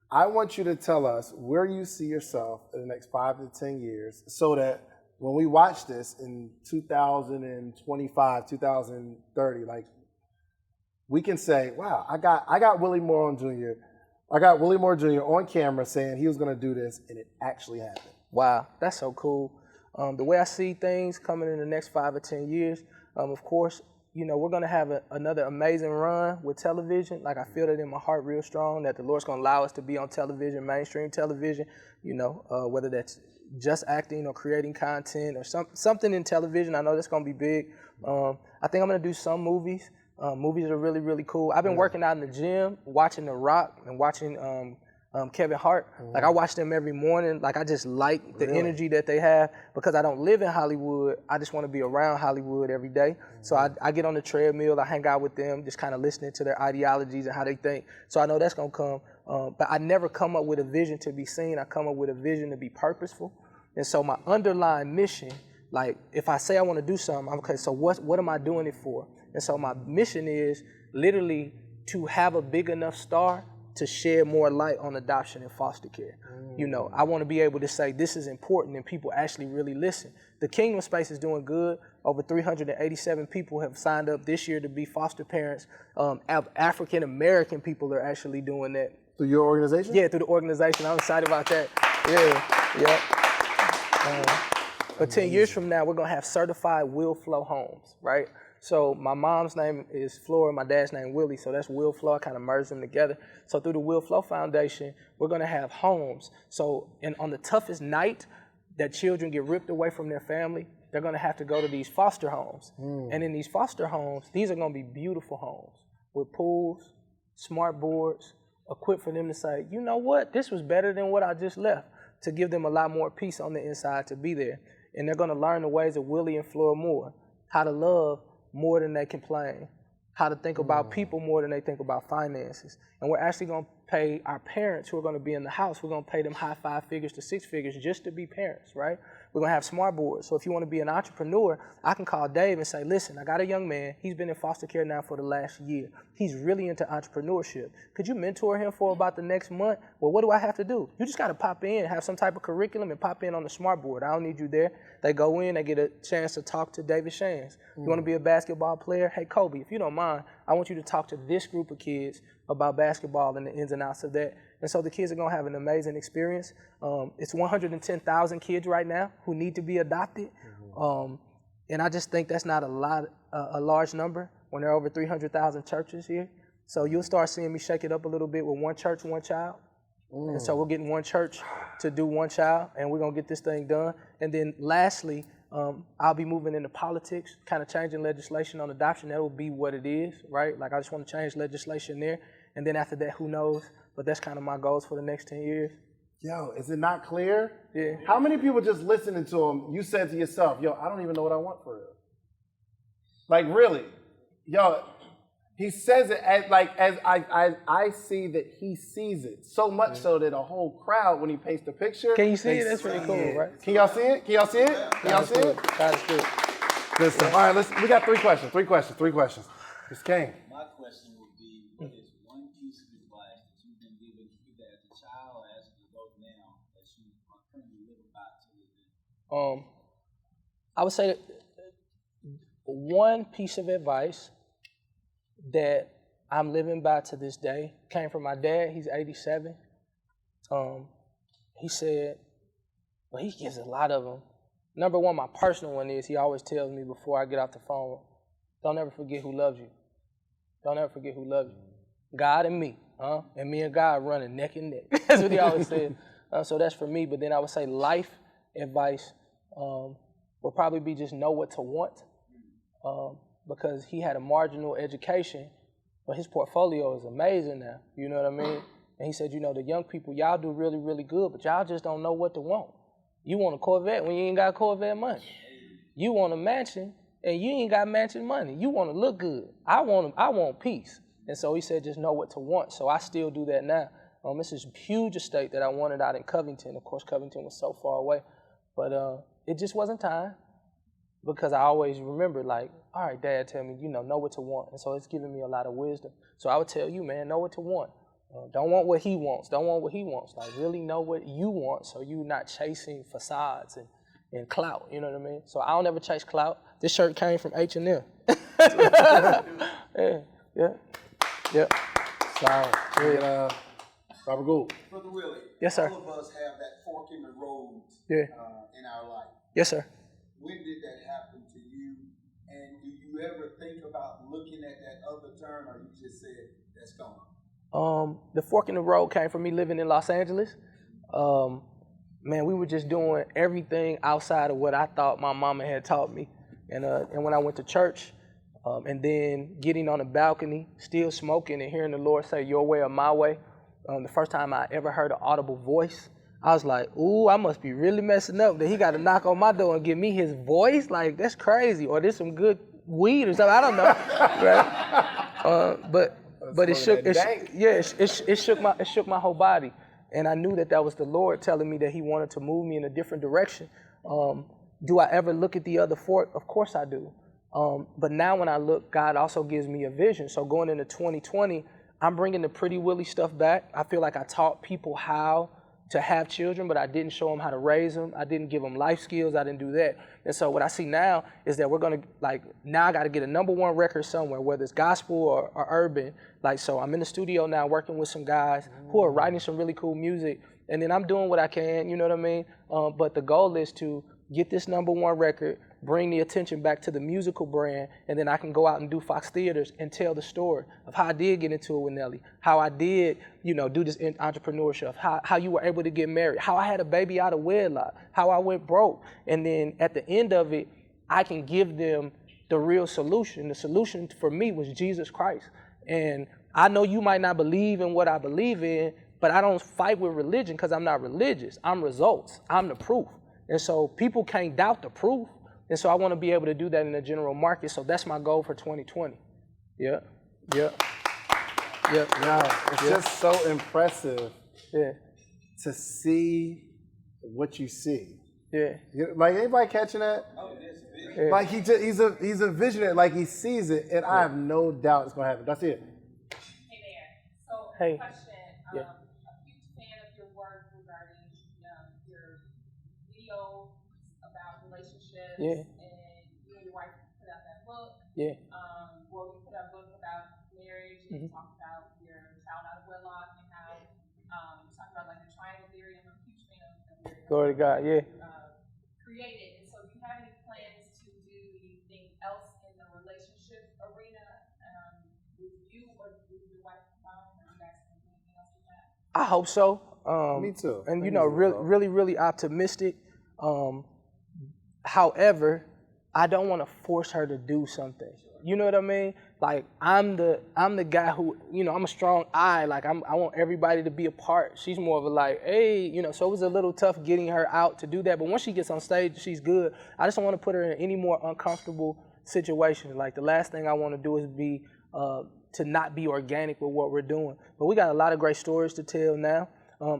I want you to tell us where you see yourself in the next 5 to 10 years, so that when we watch this in 2025, 2030, like, we can say, wow, I got Willie Moore Jr. I got Willie Moore Jr. on camera saying he was going to do this, and it actually happened. Wow, that's so cool. The way I see things coming in the next 5 or 10 years, of course, you know, we're going to have another amazing run with television. Like, I feel that in my heart real strong, that the Lord's going to allow us to be on television, mainstream television, you know, whether that's just acting or creating content or something in television. I know that's going to be big. I think I'm going to do some movies. Movies are really, really cool. I've been working out in the gym, watching The Rock and watching Kevin Hart. Like, I watch them every morning. Like, I just like the energy that they have, because I don't live in Hollywood. I just want to be around Hollywood every day. So I get on the treadmill, I hang out with them, just kind of listening to their ideologies and how they think. So I know that's going to come. But I never come up with a vision to be seen. I come up with a vision to be purposeful. And so my underlying mission, like, if I say I want to do something, okay, so what am I doing it for? And so my mission is literally to have a big enough star to shed more light on adoption and foster care. You know, I want to be able to say this is important and people actually really listen. The Kingdom Space is doing good. Over 387 people have signed up this year to be foster parents. African American people are actually doing that. Through your organization? Yeah, through the organization. I'm excited about that. But 10 years from now, we're going to have certified will flow homes, right? So my mom's name is Flora, my dad's name Willie, so that's Will Flow. I kind of merged them together. So through the Will Flow Foundation, we're going to have homes. So on the toughest night that children get ripped away from their family, they're going to have to go to these foster homes. And in these foster homes, these are going to be beautiful homes with pools, smart boards, equipped for them to say, you know what, this was better than what I just left, to give them a lot more peace on the inside to be there. And they're going to learn the ways of Willie and Flora Moore, how to love more than they complain, how to think about people more than they think about finances. And we're actually going to pay our parents who are going to be in the house, we're going to pay them high 5 figures to 6 figures just to be parents, right? We're going to have smart boards. So if you want to be an entrepreneur, I can call Dave and say, listen, I got a young man. He's been in foster care now for the last year. He's really into entrepreneurship. Could you mentor him for about the next month? Well, what do I have to do? You just got to pop in, have some type of curriculum, and pop in on the smart board. I don't need you there. They go in, they get a chance to talk to David Shands. You want to be a basketball player? Hey, Kobe, if you don't mind, I want you to talk to this group of kids about basketball and the ins and outs of that. And so the kids are going to have an amazing experience. It's 110,000 kids right now who need to be adopted. And I just think that's not a large number when there are over 300,000 churches here. So you'll start seeing me shake it up a little bit with one church, one child. And so we're getting one church to do one child, and we're going to get this thing done. And then lastly, I'll be moving into politics, kind of changing legislation on adoption. That will be what it is, right? Like I just want to change legislation there. And then after that, who knows? But that's kind of my goals for the next 10 years. Yo, is it not clear? Yeah. How many people just listening to him, you said to yourself, yo, I don't even know what I want for real. Like, really? Yo, he says it as I see that he sees it. So much so that a whole crowd, when he paints the picture. Can you see it? That's pretty cool, right? Can y'all see it? Can y'all see it? Can y'all see it? God is good. Good stuff. All right, we got three questions. It's King. My question would be, what is one piece of advice that you've been given either as a child or as an adult now that you are currently living by to live in? I would say that one piece of advice that I'm living by to this day came from my dad. He's 87. He said, well, he gives a lot of them. Number one, my personal one is he always tells me before I get off the phone, don't ever forget who loves you. Don't ever forget who loves you. God and me, and me and God running neck and neck. That's what he always said. So that's for me. But then I would say life advice would probably be just know what to want. Because he had a marginal education, but his portfolio is amazing now. You know what I mean? And he said, you know, the young people, y'all do really, really good, but y'all just don't know what to want. You want a Corvette when you ain't got Corvette money. You want a mansion and you ain't got mansion money. You want to look good. I want peace. And so he said, just know what to want. So I still do that now. This is a huge estate that I wanted out in Covington. Of course, Covington was so far away, but it just wasn't time. Because I always remember, like, all right, Dad, tell me, you know what to want. And so it's giving me a lot of wisdom. So I would tell you, man, know what to want. Don't want what he wants. Don't want what he wants. Like, really know what you want so you're not chasing facades and clout. You know what I mean? So I don't ever chase clout. This shirt came from H&M. Yeah. Solid. Yeah. Robert Gould. Brother Willie. Yes, sir. All of us have that fork in the road Yeah. In our life. Yes, sir. When did that happen to you? And do you ever think about looking at that other turn, or you just said, that's gone? The fork in the road came from me living in Los Angeles. Man, we were just doing everything outside of what I thought my mama had taught me. And when I went to church, and then getting on the balcony, still smoking and hearing the Lord say, your way or my way, the first time I ever heard an audible voice, I was like, ooh, I must be really messing up that he got to knock on my door and give me his voice? Like, that's crazy. Or there's some good weed or something. I don't know. Right? But it shook my whole body. And I knew that was the Lord telling me that he wanted to move me in a different direction. Do I ever look at the other fork? Of course I do. But now when I look, God also gives me a vision. So going into 2020, I'm bringing the Pretty Willie stuff back. I feel like I taught people how to have children, but I didn't show them how to raise them. I didn't give them life skills. I didn't do that. And so what I see now is that we're going to, now I got to get a #1 record somewhere, whether it's gospel or urban. So I'm in the studio now working with some guys who are writing some really cool music. And then I'm doing what I can, you know what I mean? But the goal is to get this #1 record, bring the attention back to the musical brand, and then I can go out and do Fox Theaters and tell the story of how I did get into it with Nelly, how I did, do this entrepreneurship, how you were able to get married, how I had a baby out of wedlock, how I went broke. And then at the end of it, I can give them the real solution. The solution for me was Jesus Christ. And I know you might not believe in what I believe in, but I don't fight with religion because I'm not religious. I'm results. I'm the proof. And so people can't doubt the proof. And so I want to be able to do that in the general market. So that's my goal for 2020. Yeah. Yep. Yeah, it's just so impressive Yeah. to see what you see. Yeah. Like, anybody catching that? Yeah. Like, he's a visionary. Like, he sees it, and I have no doubt it's gonna happen. That's it. Hey there. So, Hey. question. Yeah. A huge fan of your work regarding your video about relationships. Yeah. And you and your wife put out that book. Yeah. Well, we put out a book about marriage and talked about your child out of wedlock and how you talk about like the triangle theory. I'm a huge fan of your Glory to God. Yeah. created. And so, do you have any plans to do anything else in the relationship arena with you or with your wife? Are you guys doing anything else with that? I hope so. Me too. And Me too, bro. really optimistic. However, I don't want to force her to do something. You know what I mean? Like, I'm the guy who, I'm a strong I. Like, I want everybody to be a part. She's more of a like, hey, so it was a little tough getting her out to do that. But once she gets on stage, she's good. I just don't want to put her in any more uncomfortable situations. Like, the last thing I want to do is be to not be organic with what we're doing. But we got a lot of great stories to tell now.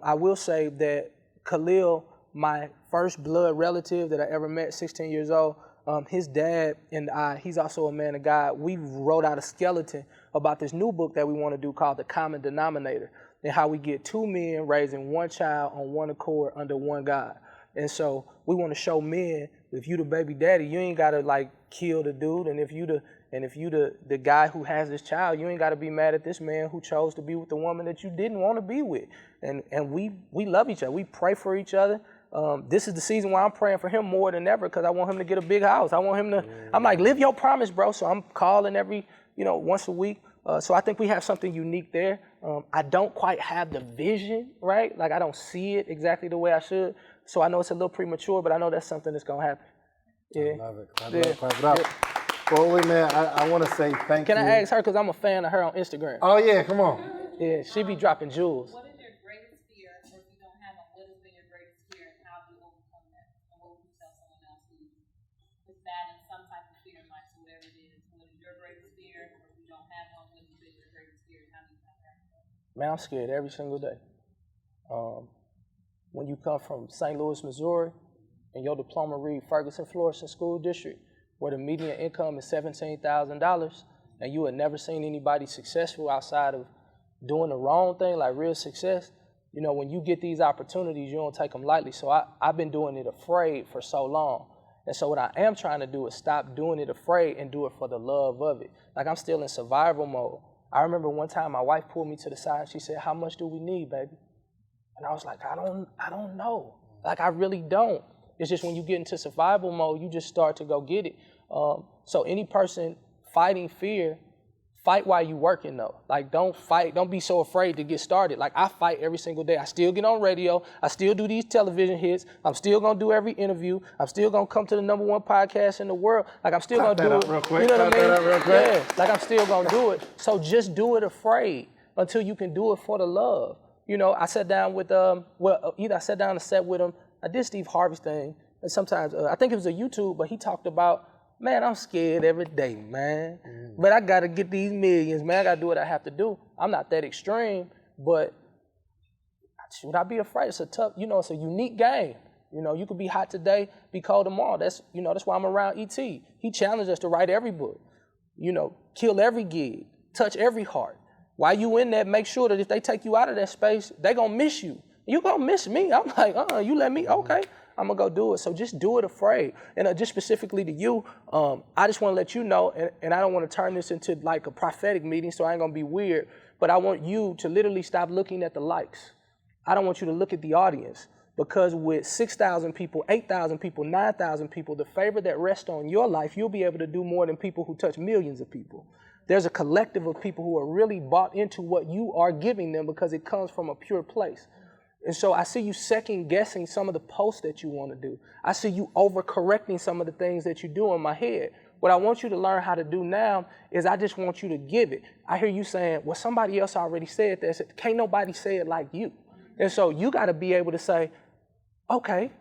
I will say that Khalil, my first blood relative that I ever met, 16 years old, his dad and I, he's also a man of God, we wrote out a skeleton about this new book that we want to do called The Common Denominator, and how we get two men raising one child on one accord under one God. And so we want to show men, if you the baby daddy, you ain't got to like kill the dude, and if you the guy who has this child, you ain't got to be mad at this man who chose to be with the woman that you didn't want to be with. And we love each other. We pray for each other. This is the season where I'm praying for him more than ever because I want him to get a big house. I want him to, I'm like, live your promise, bro. So I'm calling every, once a week. So I think we have something unique there. I don't quite have the vision, right? Like, I don't see it exactly the way I should. So I know it's a little premature, but I know that's something that's going to happen. Yeah. I love it. Clap it up. Well, Willie, man, I want to say thank you. Can I ask her, because I'm a fan of her on Instagram. Oh, yeah, come on. Yeah, she be dropping jewels. What is your greatest fear, or if you don't have one, what has been your greatest fear, and how do you overcome that? And what would you tell someone else who is battling some type of fear in life, whatever it is? What is your greatest fear, or if you don't have one, what has been your greatest fear, and how do you conquer it? Man, I'm scared every single day. When you come from St. Louis, Missouri, and your diploma read Ferguson Florissant School District, where the median income is $17,000, and you had never seen anybody successful outside of doing the wrong thing, like real success, when you get these opportunities, you don't take them lightly. So I've been doing it afraid for so long. And so what I am trying to do is stop doing it afraid and do it for the love of it. Like, I'm still in survival mode. I remember one time my wife pulled me to the side and she said, "How much do we need, baby?" And I was like, I don't know. Like, I really don't. It's just when you get into survival mode, you just start to go get it. So any person fighting fear, fight while you working though. Like, don't be so afraid to get started. Like, I fight every single day. I still get on radio. I still do these television hits. I'm still gonna do every interview. I'm still gonna come to the #1 podcast in the world. Like, I'm still gonna do it. Real quick. You know what I mean? Real quick. Yeah, like, I'm still gonna do it. So just do it afraid until you can do it for the love. I sat down with either I sat down and sat with him. I did Steve Harvey's thing, and sometimes I think it was a YouTube, but he talked about, man, I'm scared every day, man. But I gotta get these millions, man. I gotta do what I have to do. I'm not that extreme, but should I be afraid? It's a tough, it's a unique game. You could be hot today, be cold tomorrow. That's why I'm around E.T. He challenged us to write every book, kill every gig, touch every heart. While you in that, make sure that if they take you out of that space, they gonna miss you. You gonna miss me. I'm like, you let me, okay. I'm gonna go do it. So just do it afraid. And just specifically to you, I just wanna let you know, and I don't wanna turn this into like a prophetic meeting, so I ain't gonna be weird, but I want you to literally stop looking at the likes. I don't want you to look at the audience, because with 6,000 people, 8,000 people, 9,000 people, the favor that rests on your life, you'll be able to do more than people who touch millions of people. There's a collective of people who are really bought into what you are giving them because it comes from a pure place. And so I see you second guessing some of the posts that you want to do. I see you overcorrecting some of the things that you do in my head. What I want you to learn how to do now is I just want you to give it. I hear you saying, well, somebody else already said this. Can't nobody say it like you. And so you got to be able to say, okay,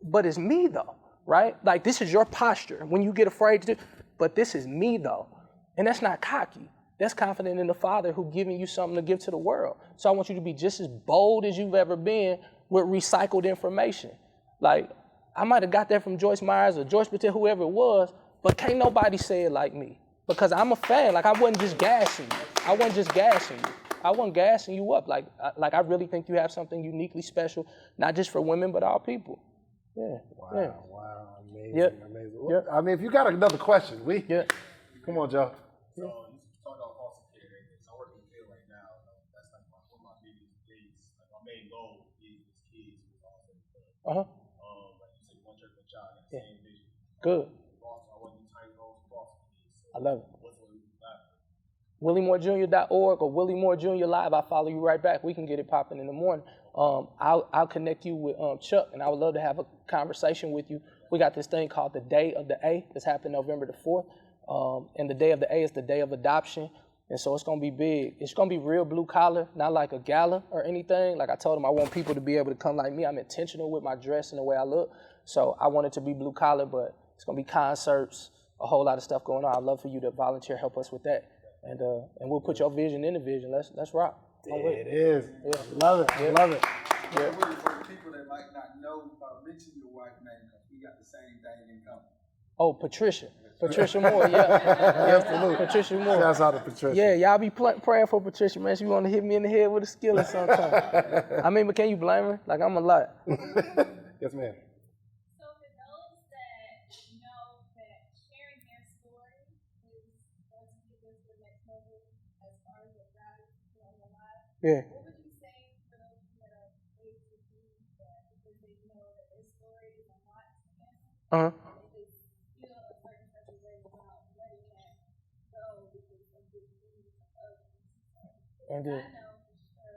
but it's me though, right? Like, this is your posture when you get afraid to do, but this is me though. And that's not cocky. That's confident in the Father who giving you something to give to the world. So I want you to be just as bold as you've ever been with recycled information. Like, I might have got that from Joyce Myers or George Patel, whoever it was, but can't nobody say it like me. Because I'm a fan. Like, I wasn't just gassing you. I wasn't gassing you up. Like I really think you have something uniquely special, not just for women, but all people. Yeah. Wow. Amazing. Well, I mean, if you got another question, come on, Joe. So you talk about foster care. I work in the field right now. That's like one of my biggest things. Like my main goal is kids with autism. Like you said, one church, one child, and the same vision. Good. I want to do tiny homes for foster kids. So I love it. What's what we got? WillieMooreJr.org or Willie Moore Jr. Live. I'll follow you right back. We can get it popping in the morning. I'll connect you with Chuck, and I would love to have a conversation with you. We got this thing called the Day of the A. That's happening November the 4th. And the Day of the A is the day of adoption. And so it's going to be big. It's going to be real blue collar, not like a gala or anything. Like I told him, I want people to be able to come like me. I'm intentional with my dress and the way I look. So I want it to be blue collar, but it's going to be concerts, a whole lot of stuff going on. I'd love for you to volunteer, help us with that. And we'll put your vision in the vision. Let's rock. It is. Yeah. Love it. Yeah. Love it. Yeah. For the people that might not know, mention your wife's name because we got the same thing in common. Oh, Patricia Moore, yeah. Absolutely. Patricia Moore. Shouts out to Patricia. Yeah, y'all be praying for Patricia, man. She want to hit me in the head with a skillet sometime. I mean, but can you blame her? Like, I'm a lot. Yes, ma'am. So for those that know that sharing their story is going to give us the next level as far as what God is doing in their lives, Yeah. what would you say for those that are able to do that because they know that their story is a lot to them? Uh-huh. They just feel a certain type of way about letting that go because of the needs of others. And I know for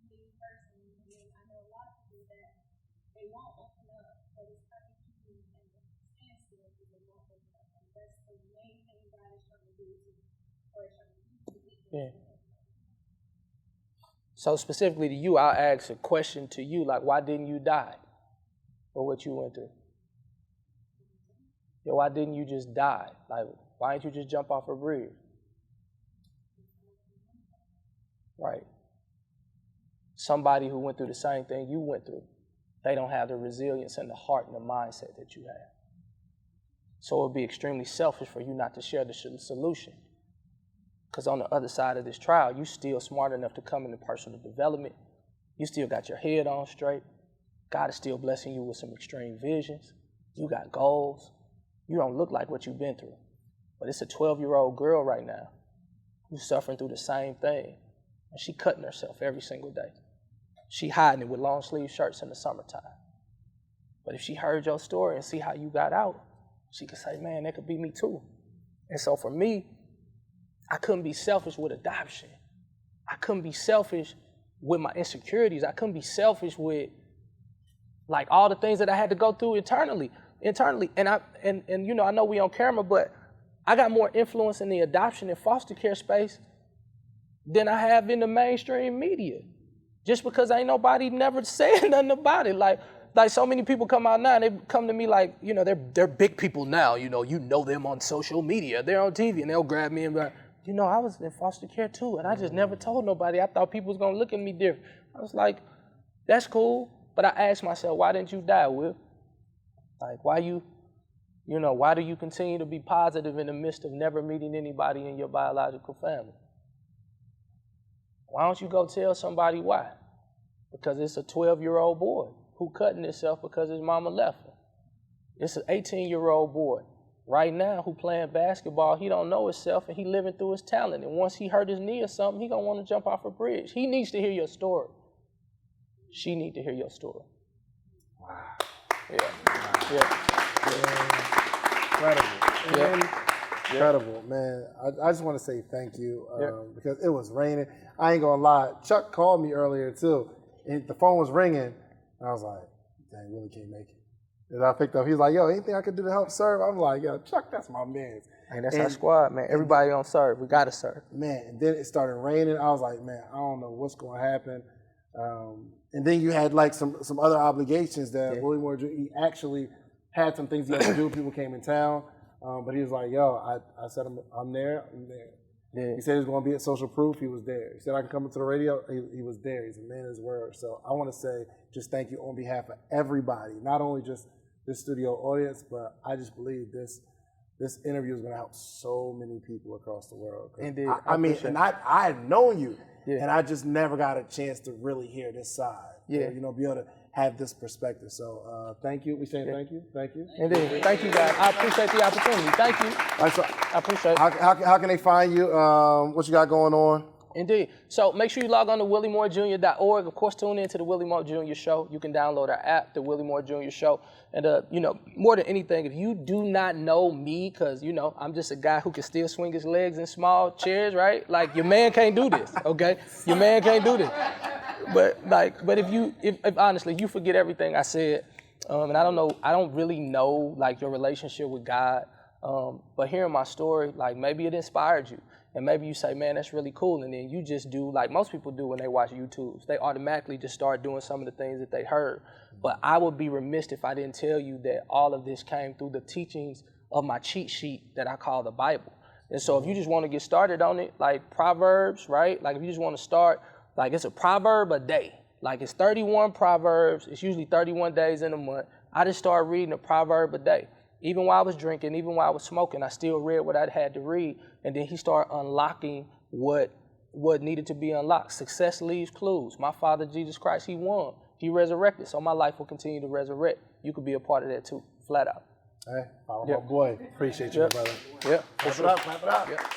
me personally, I know a lot of people that they won't open up, but it's kind of keeping them in the standstill because they won't open up. And that's the main thing God is trying to do or trying to teach you. Yeah. So specifically to you, I'll ask a question to you, like, why didn't you die for what you went through? Yeah, why didn't you just die? Like, why didn't you just jump off a bridge? Right. Somebody who went through the same thing you went through, they don't have the resilience and the heart and the mindset that you have. So it would be extremely selfish for you not to share the solution. Because on the other side of this trial, you still smart enough to come into personal development. You still got your head on straight. God is still blessing you with some extreme visions. You got goals. You don't look like what you've been through. But it's a 12-year-old girl right now who's suffering through the same thing. And she cutting herself every single day. She hiding it with long sleeve shirts in the summertime. But if she heard your story and see how you got out, she could say, man, that could be me too. And so for me, I couldn't be selfish with adoption. I couldn't be selfish with my insecurities. I couldn't be selfish with like all the things that I had to go through internally. And you know, I know we on camera, but I got more influence in the adoption and foster care space than I have in the mainstream media. Just because ain't nobody never said nothing about it. Like so many people come out now and they come to me like, you know, they're big people now, you know them on social media, they're on TV, and they'll grab me and be like, you know, I was in foster care too, and I just never told nobody. I thought people was gonna look at me different. I was like, that's cool, but I asked myself, why didn't you die, Will? Like, why do you continue to be positive in the midst of never meeting anybody in your biological family? Why don't you go tell somebody why? Because it's a 12-year-old boy who cutting himself because his mama left him. It's an 18-year-old boy right now who playing basketball. He don't know himself and he living through his talent. And once he hurt his knee or something, he gonna want to jump off a bridge. He needs to hear your story. She need to hear your story. Wow. Yeah. Incredible. Yeah. Incredible, man. I just want to say thank you because it was raining. I ain't gonna lie. Chuck called me earlier too, and the phone was ringing. And I was like, dang, Willie can't make it. And I picked up. He was like, yo, anything I could do to help serve? I'm like, yo, Chuck, that's my man. Hey, that's our squad, man. Everybody on serve. We gotta serve. Man, and then it started raining. I was like, man, I don't know what's gonna happen. And then you had like some other obligations that Willie Moore, he actually had some things he had to do. People came in town. But he was like, yo, I said, I'm there. Yeah. He said he was going to be at Social Proof. He was there. He said I can come into the radio. He was there. He's a man of his word. So I want to say just thank you on behalf of everybody, not only just this studio audience, but I just believe this interview is going to help so many people across the world. Indeed. I mean, and I had known you, Yeah. and I just never got a chance to really hear this side. Yeah. You know, be able to have this perspective. So thank you. We say thank you. Thank you. Indeed. Thank you, guys. I appreciate the opportunity. Thank you. All right, so I appreciate it. how can they find you? What you got going on? Indeed. So make sure you log on to WillieMooreJr.org. Of course, tune in to the Willie Moore Jr. Show. You can download our app, the Willie Moore Jr. Show. And, you know, more than anything, if you do not know me, because, you know, I'm just a guy who can still swing his legs in small chairs, right? Like, your man can't do this, okay? Your man can't do this. But if honestly, you forget everything I said, and I don't really know, like, your relationship with God, but hearing my story, like, maybe it inspired you. And maybe you say, man, that's really cool. And then you just do like most people do when they watch YouTubes. They automatically just start doing some of the things that they heard. But I would be remiss if I didn't tell you that all of this came through the teachings of my cheat sheet that I call the Bible. And so if you just want to get started on it, like Proverbs, right? Like if you just want to start, like it's a proverb a day. Like it's 31 Proverbs. It's usually 31 days in a month. I just started reading a proverb a day. Even while I was drinking, even while I was smoking, I still read what I had to read. And then he started unlocking what needed to be unlocked. Success leaves clues. My Father, Jesus Christ, he won. He resurrected. So my life will continue to resurrect. You could be a part of that too, flat out. Hey, follow my boy. Appreciate you, brother. Yeah. Clap it up, clap it up. Yeah.